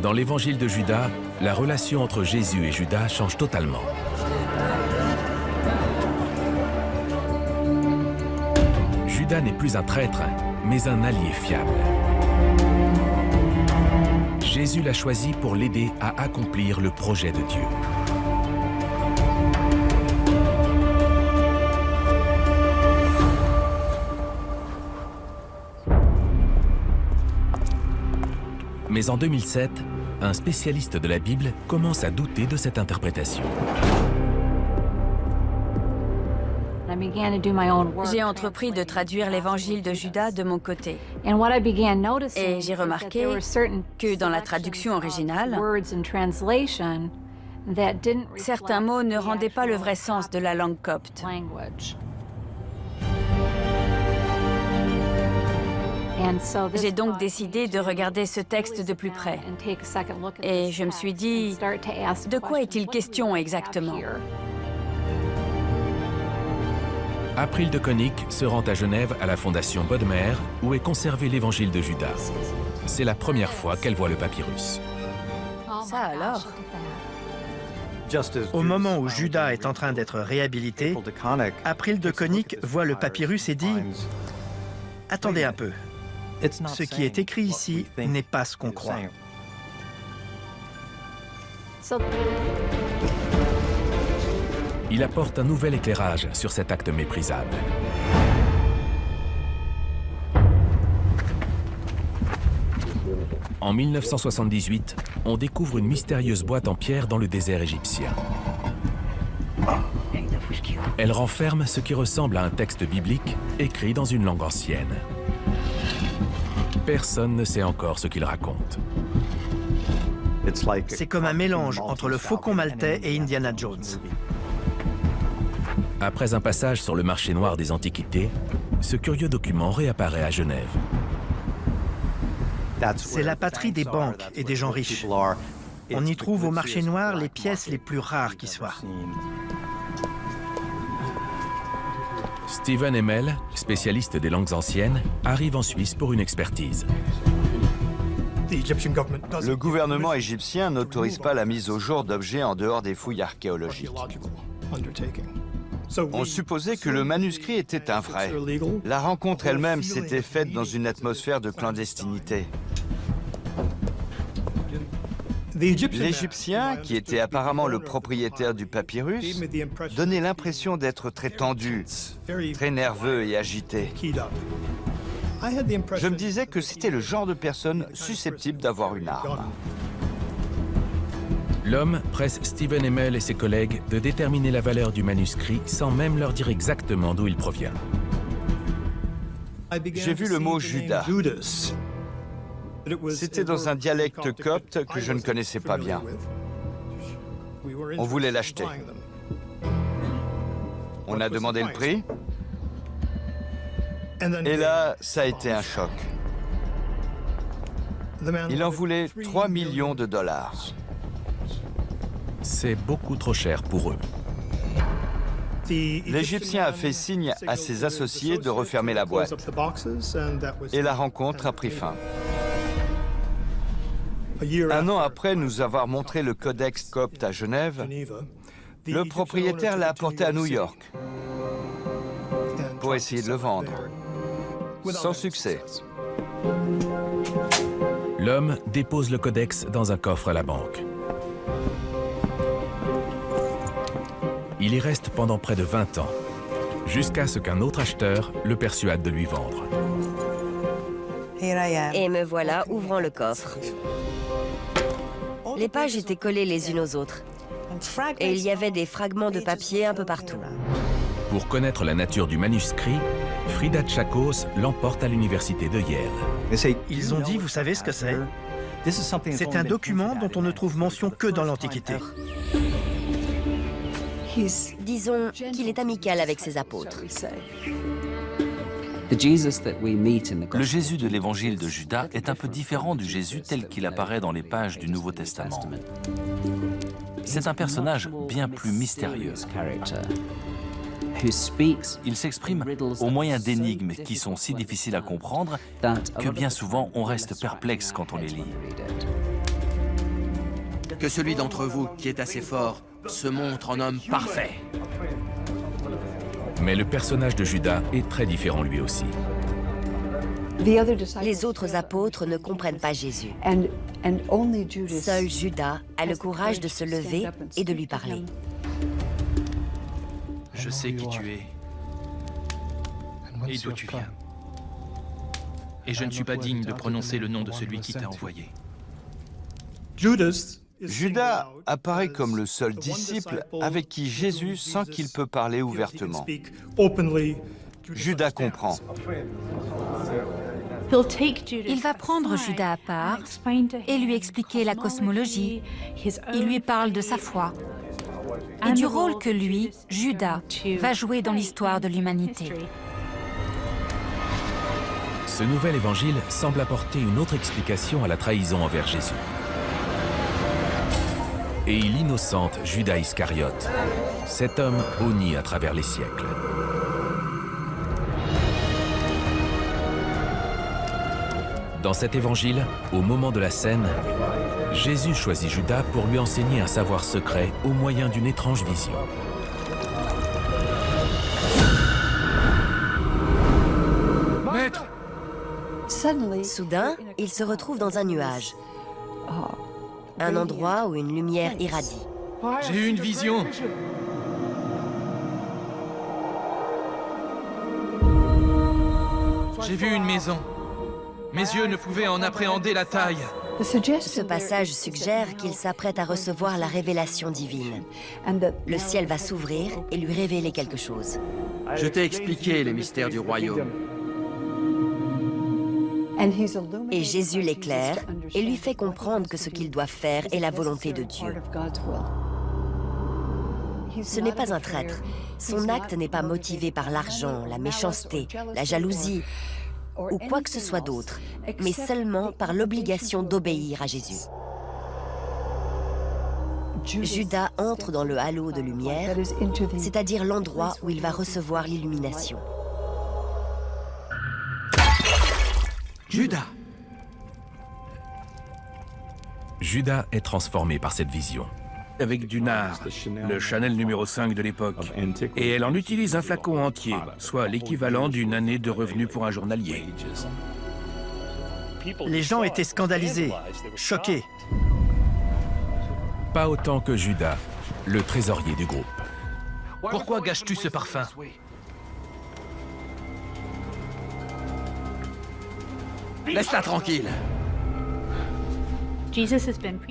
Dans l'évangile de Judas, la relation entre Jésus et Judas change totalement. Judas n'est plus un traître, mais un allié fiable. Jésus l'a choisi pour l'aider à accomplir le projet de Dieu. Mais en 2007, un spécialiste de la Bible commence à douter de cette interprétation. J'ai entrepris de traduire l'évangile de Judas de mon côté. Et j'ai remarqué que dans la traduction originale, certains mots ne rendaient pas le vrai sens de la langue copte. J'ai donc décidé de regarder ce texte de plus près. Et je me suis dit, de quoi est-il question exactement? April de Konig se rend à Genève à la Fondation Bodmer, où est conservé l'évangile de Judas. C'est la première fois qu'elle voit le papyrus. Ça alors? Au moment où Judas est en train d'être réhabilité, April de Konig voit le papyrus et dit « Attendez un peu, ce qui est écrit ici n'est pas ce qu'on croit. » Il apporte un nouvel éclairage sur cet acte méprisable. En 1978, on découvre une mystérieuse boîte en pierre dans le désert égyptien. Elle renferme ce qui ressemble à un texte biblique écrit dans une langue ancienne. Personne ne sait encore ce qu'il raconte. C'est comme un mélange entre le Faucon maltais et Indiana Jones. Après un passage sur le marché noir des antiquités, ce curieux document réapparaît à Genève. C'est la patrie des banques et des gens riches. On y trouve au marché noir les pièces les plus rares qui soient. Steven Hemmel, spécialiste des langues anciennes, arrive en Suisse pour une expertise. Le gouvernement égyptien n'autorise pas la mise au jour d'objets en dehors des fouilles archéologiques. On supposait que le manuscrit était un vrai. La rencontre elle-même s'était faite dans une atmosphère de clandestinité. L'Égyptien, qui était apparemment le propriétaire du papyrus, donnait l'impression d'être très tendu, très nerveux et agité. Je me disais que c'était le genre de personne susceptible d'avoir une arme. L'homme presse Steven Hemmel et ses collègues de déterminer la valeur du manuscrit sans même leur dire exactement d'où il provient. J'ai vu le mot Judas. C'était dans un dialecte copte que je ne connaissais pas bien. On voulait l'acheter. On a demandé le prix. Et là, ça a été un choc. Il en voulait 3 millions de dollars. C'est beaucoup trop cher pour eux. L'Égyptien a fait signe à ses associés de refermer la boîte. Et la rencontre a pris fin. Un an après nous avoir montré le codex copte à Genève, le propriétaire l'a apporté à New York pour essayer de le vendre. Sans succès. L'homme dépose le codex dans un coffre à la banque. Il y reste pendant près de 20 ans, jusqu'à ce qu'un autre acheteur le persuade de lui vendre. Et me voilà ouvrant le coffre. Les pages étaient collées les unes aux autres. Et il y avait des fragments de papier un peu partout. Pour connaître la nature du manuscrit, Frida Tchakos l'emporte à l'université de Yale. Ils ont dit, vous savez ce que c'est? C'est un document dont on ne trouve mention que dans l'Antiquité. Disons qu'il est amical avec ses apôtres. Le Jésus de l'évangile de Judas est un peu différent du Jésus tel qu'il apparaît dans les pages du Nouveau Testament. C'est un personnage bien plus mystérieux. Il s'exprime au moyen d'énigmes qui sont si difficiles à comprendre que bien souvent on reste perplexe quand on les lit. Que celui d'entre vous qui est assez fort se montre en homme parfait. Mais le personnage de Judas est très différent lui aussi. Les autres apôtres ne comprennent pas Jésus. Seul Judas a le courage de se lever et de lui parler. Je sais qui tu es et d'où tu viens. Et je ne suis pas digne de prononcer le nom de celui qui t'a envoyé. Judas apparaît comme le seul disciple avec qui Jésus sent qu'il peut parler ouvertement. Judas comprend. Il va prendre Judas à part et lui expliquer la cosmologie. Il lui parle de sa foi et du rôle que lui, Judas, va jouer dans l'histoire de l'humanité. Ce nouvel évangile semble apporter une autre explication à la trahison envers Jésus. Et il innocente Judas Iscariote, cet homme honni à travers les siècles. Dans cet évangile, au moment de la scène, Jésus choisit Judas pour lui enseigner un savoir secret au moyen d'une étrange vision. Maître! Soudain, il se retrouve dans un nuage. Un endroit où une lumière irradie. J'ai eu une vision. J'ai vu une maison. Mes yeux ne pouvaient en appréhender la taille. Ce passage suggère qu'il s'apprête à recevoir la révélation divine. Le ciel va s'ouvrir et lui révéler quelque chose. Je t'ai expliqué les mystères du royaume. Et Jésus l'éclaire et lui fait comprendre que ce qu'il doit faire est la volonté de Dieu. Ce n'est pas un traître. Son acte n'est pas motivé par l'argent, la méchanceté, la jalousie ou quoi que ce soit d'autre, mais seulement par l'obligation d'obéir à Jésus. Judas entre dans le halo de lumière, c'est-à-dire l'endroit où il va recevoir l'illumination. Judas! Judas est transformé par cette vision. Avec du nard, le Chanel numéro 5 de l'époque. Et elle en utilise un flacon entier, soit l'équivalent d'une année de revenus pour un journalier. Les gens étaient scandalisés, choqués. Pas autant que Judas, le trésorier du groupe. Pourquoi gâches-tu ce parfum? Laisse-la tranquille.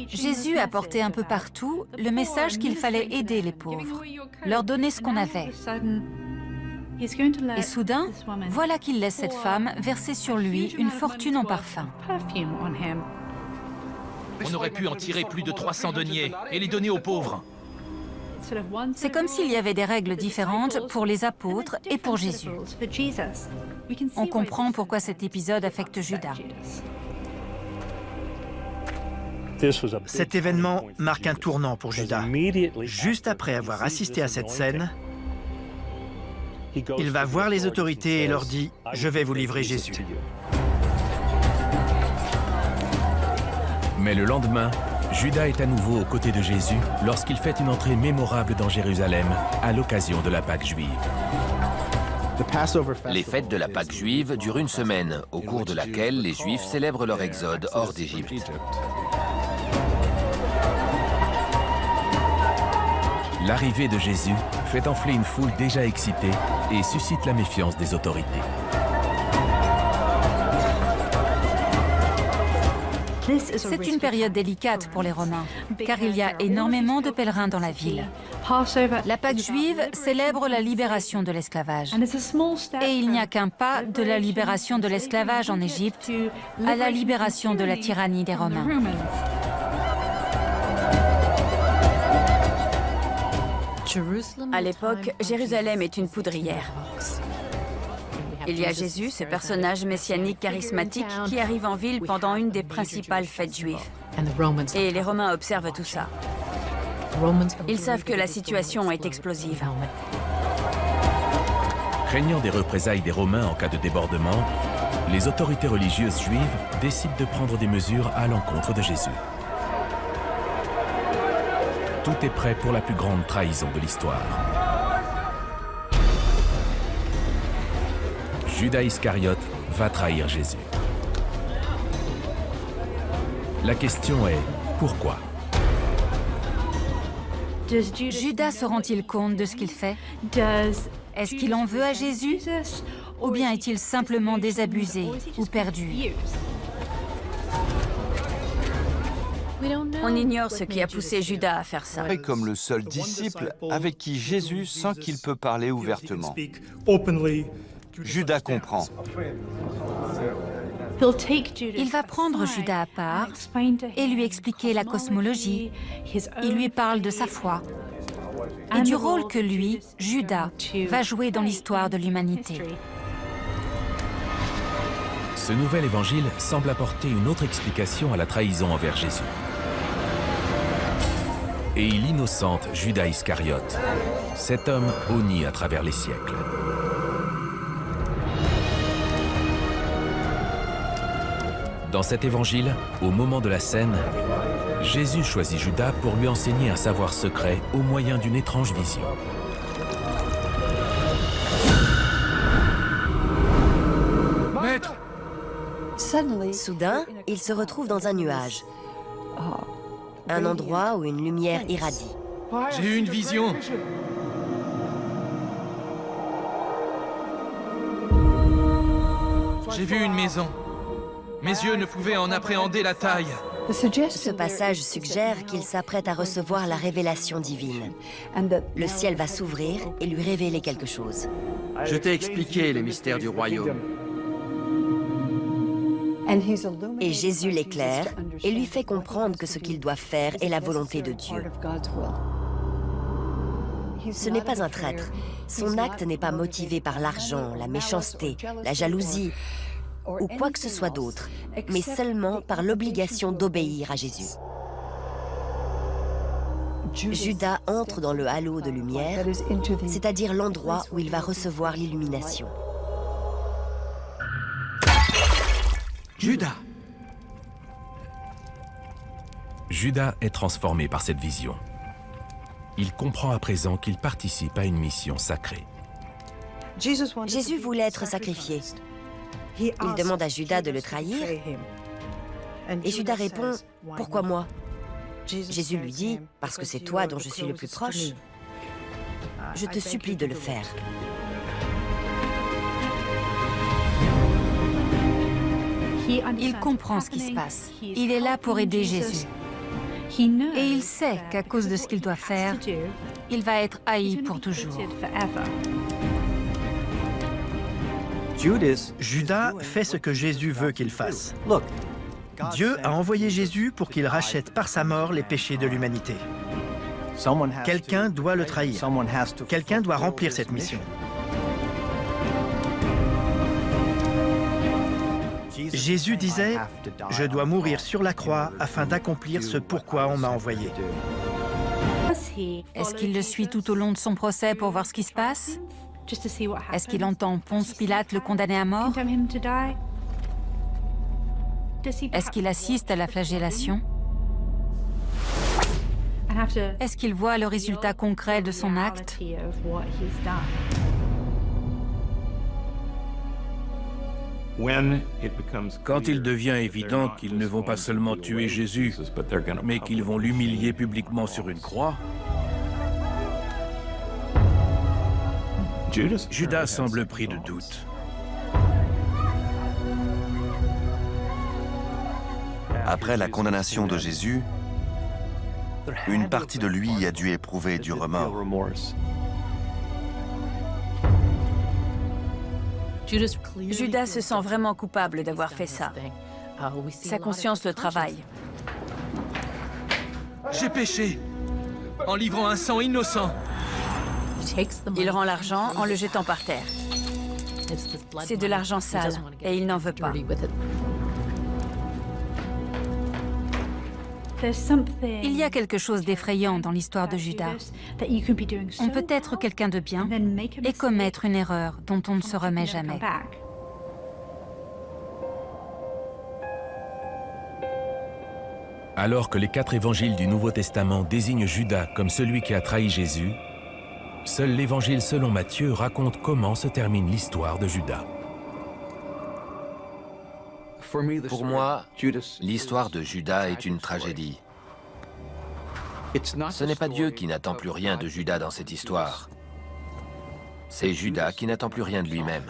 Jésus a porté un peu partout le message qu'il fallait aider les pauvres, leur donner ce qu'on avait. Et soudain, voilà qu'il laisse cette femme verser sur lui une fortune en parfum. On aurait pu en tirer plus de 300 deniers et les donner aux pauvres. C'est comme s'il y avait des règles différentes pour les apôtres et pour Jésus. On comprend pourquoi cet épisode affecte Judas. Cet événement marque un tournant pour Judas. Juste après avoir assisté à cette scène, il va voir les autorités et leur dit « Je vais vous livrer Jésus ». Mais le lendemain, Judas est à nouveau aux côtés de Jésus lorsqu'il fait une entrée mémorable dans Jérusalem à l'occasion de la Pâque juive. Les fêtes de la Pâque juive durent une semaine, au cours de laquelle les Juifs célèbrent leur exode hors d'Égypte. L'arrivée de Jésus fait enfler une foule déjà excitée et suscite la méfiance des autorités. C'est une période délicate pour les Romains, car il y a énormément de pèlerins dans la ville. La Pâque juive célèbre la libération de l'esclavage. Et il n'y a qu'un pas de la libération de l'esclavage en Égypte à la libération de la tyrannie des Romains. À l'époque, Jérusalem est une poudrière. Il y a Jésus, ce personnage messianique charismatique qui arrive en ville pendant une des principales fêtes juives. Et les Romains observent tout ça. Ils savent que la situation est explosive. Craignant des représailles des Romains en cas de débordement, les autorités religieuses juives décident de prendre des mesures à l'encontre de Jésus. Tout est prêt pour la plus grande trahison de l'histoire. Judas Iscariote va trahir Jésus. La question est, pourquoi? Judas se rend-il compte de ce qu'il fait? Est-ce qu'il en veut à Jésus? Ou bien est-il simplement désabusé ou perdu? On ignore ce qui a poussé Judas à faire ça. Et comme le seul disciple avec qui Jésus sent qu'il peut parler ouvertement. Judas comprend. Il va prendre Judas à part et lui expliquer la cosmologie. Il lui parle de sa foi et du rôle que lui, Judas, va jouer dans l'histoire de l'humanité. Ce nouvel évangile semble apporter une autre explication à la trahison envers Jésus. Et il innocente Judas Iscariote, cet homme honni à travers les siècles. Dans cet évangile, au moment de la scène, Jésus choisit Judas pour lui enseigner un savoir secret au moyen d'une étrange vision. Maître! Soudain, il se retrouve dans un nuage. Un endroit où une lumière irradie. J'ai eu une vision. J'ai vu une maison. Mes yeux ne pouvaient en appréhender la taille. Ce passage suggère qu'il s'apprête à recevoir la révélation divine. Le ciel va s'ouvrir et lui révéler quelque chose. Je t'ai expliqué les mystères du royaume. Et Jésus l'éclaire et lui fait comprendre que ce qu'il doit faire est la volonté de Dieu. Ce n'est pas un traître. Son acte n'est pas motivé par l'argent, la méchanceté, la jalousie ou quoi que ce soit d'autre, mais seulement par l'obligation d'obéir à Jésus. Judas entre dans le halo de lumière, c'est-à-dire l'endroit où il va recevoir l'illumination. Judas! Judas est transformé par cette vision. Il comprend à présent qu'il participe à une mission sacrée. Jésus voulait être sacrifié. Il demande à Judas de le trahir. Et Judas répond, « Pourquoi moi ?» Jésus lui dit, « Parce que c'est toi dont je suis le plus proche. Je te supplie de le faire. » Il comprend ce qui se passe. Il est là pour aider Jésus. Et il sait qu'à cause de ce qu'il doit faire, il va être haï pour toujours. Judas fait ce que Jésus veut qu'il fasse. Dieu a envoyé Jésus pour qu'il rachète par sa mort les péchés de l'humanité. Quelqu'un doit le trahir. Quelqu'un doit remplir cette mission. Jésus disait, « Je dois mourir sur la croix afin d'accomplir ce pourquoi on m'a envoyé. » Est-ce qu'il le suit tout au long de son procès pour voir ce qui se passe? Est-ce qu'il entend Ponce Pilate le condamner à mort? Est-ce qu'il assiste à la flagellation? Est-ce qu'il voit le résultat concret de son acte? Quand il devient évident qu'ils ne vont pas seulement tuer Jésus, mais qu'ils vont l'humilier publiquement sur une croix, Judas semble pris de doute. Après la condamnation de Jésus, une partie de lui a dû éprouver du remords. Judas se sent vraiment coupable d'avoir fait ça. Sa conscience le travaille. J'ai péché en livrant un sang innocent. Il rend l'argent en le jetant par terre. C'est de l'argent sale et il n'en veut pas. Il y a quelque chose d'effrayant dans l'histoire de Judas. On peut être quelqu'un de bien et commettre une erreur dont on ne se remet jamais. Alors que les 4 évangiles du Nouveau Testament désignent Judas comme celui qui a trahi Jésus, seul l'évangile selon Matthieu raconte comment se termine l'histoire de Judas. Pour moi, l'histoire de Judas est une tragédie. Ce n'est pas Dieu qui n'attend plus rien de Judas dans cette histoire. C'est Judas qui n'attend plus rien de lui-même.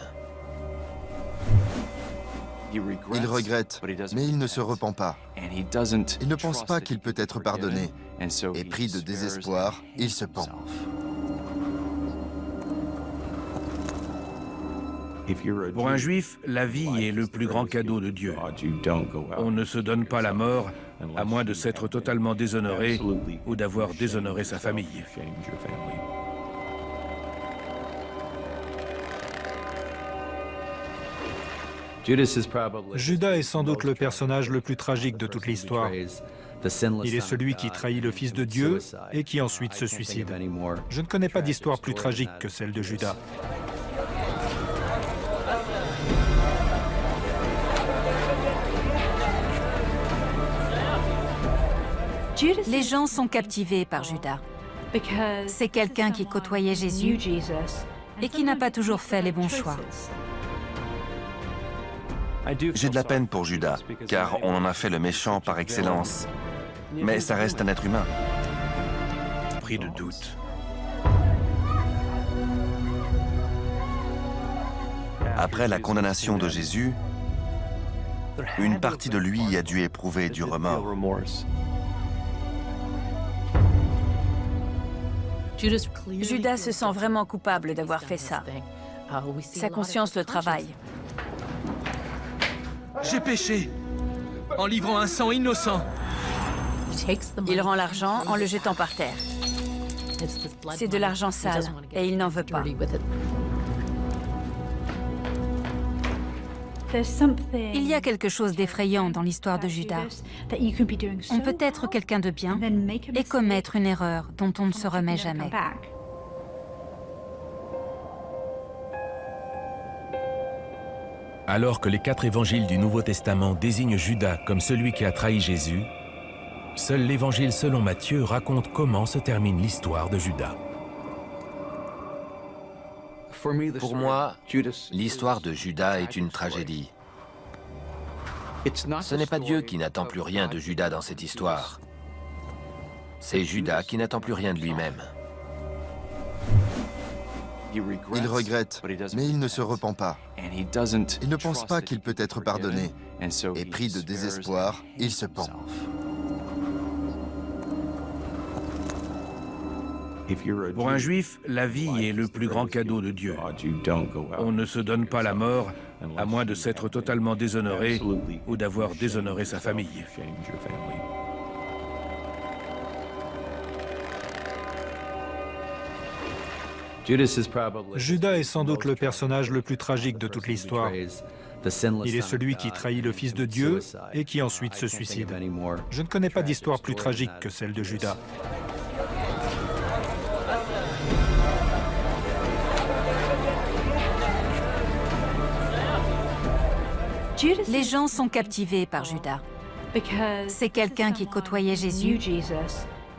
Il regrette, mais il ne se repent pas. Il ne pense pas qu'il peut être pardonné. Et pris de désespoir, il se pend. Pour un juif, la vie est le plus grand cadeau de Dieu. On ne se donne pas la mort à moins de s'être totalement déshonoré ou d'avoir déshonoré sa famille. Judas est sans doute le personnage le plus tragique de toute l'histoire. Il est celui qui trahit le Fils de Dieu et qui ensuite se suicide. Je ne connais pas d'histoire plus tragique que celle de Judas. Les gens sont captivés par Judas. C'est quelqu'un qui côtoyait Jésus et qui n'a pas toujours fait les bons choix. J'ai de la peine pour Judas, car on en a fait le méchant par excellence. Mais ça reste un être humain. Pris de doute. Après la condamnation de Jésus, une partie de lui a dû éprouver du remords. Judas se sent vraiment coupable d'avoir fait ça. Sa conscience le travaille. J'ai péché en livrant un sang innocent. Il rend l'argent en le jetant par terre. C'est de l'argent sale et il n'en veut pas. Il y a quelque chose d'effrayant dans l'histoire de Judas. On peut être quelqu'un de bien et commettre une erreur dont on ne se remet jamais. Alors que les 4 évangiles du Nouveau Testament désignent Judas comme celui qui a trahi Jésus, seul l'évangile selon Matthieu raconte comment se termine l'histoire de Judas. Pour moi, l'histoire de Judas est une tragédie. Ce n'est pas Dieu qui n'attend plus rien de Judas dans cette histoire. C'est Judas qui n'attend plus rien de lui-même. Il regrette, mais il ne se repent pas. Il ne pense pas qu'il peut être pardonné. Et pris de désespoir, il se pend. Pour un juif, la vie est le plus grand cadeau de Dieu. On ne se donne pas la mort à moins de s'être totalement déshonoré ou d'avoir déshonoré sa famille. Judas est sans doute le personnage le plus tragique de toute l'histoire. Il est celui qui trahit le Fils de Dieu et qui ensuite se suicide. Je ne connais pas d'histoire plus tragique que celle de Judas. Les gens sont captivés par Judas. C'est quelqu'un qui côtoyait Jésus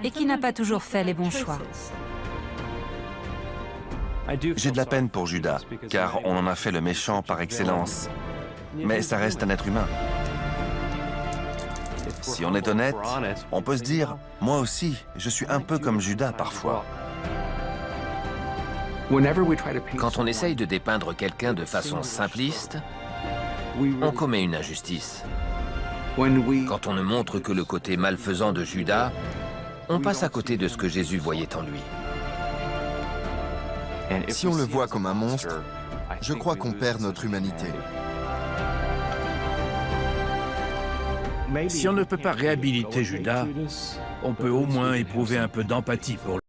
et qui n'a pas toujours fait les bons choix. J'ai de la peine pour Judas, car on en a fait le méchant par excellence. Mais ça reste un être humain. Si on est honnête, on peut se dire, moi aussi, je suis un peu comme Judas parfois. Quand on essaye de dépeindre quelqu'un de façon simpliste, on commet une injustice. Quand on ne montre que le côté malfaisant de Judas, on passe à côté de ce que Jésus voyait en lui. Si on le voit comme un monstre, je crois qu'on perd notre humanité. Si on ne peut pas réhabiliter Judas, on peut au moins éprouver un peu d'empathie pour lui.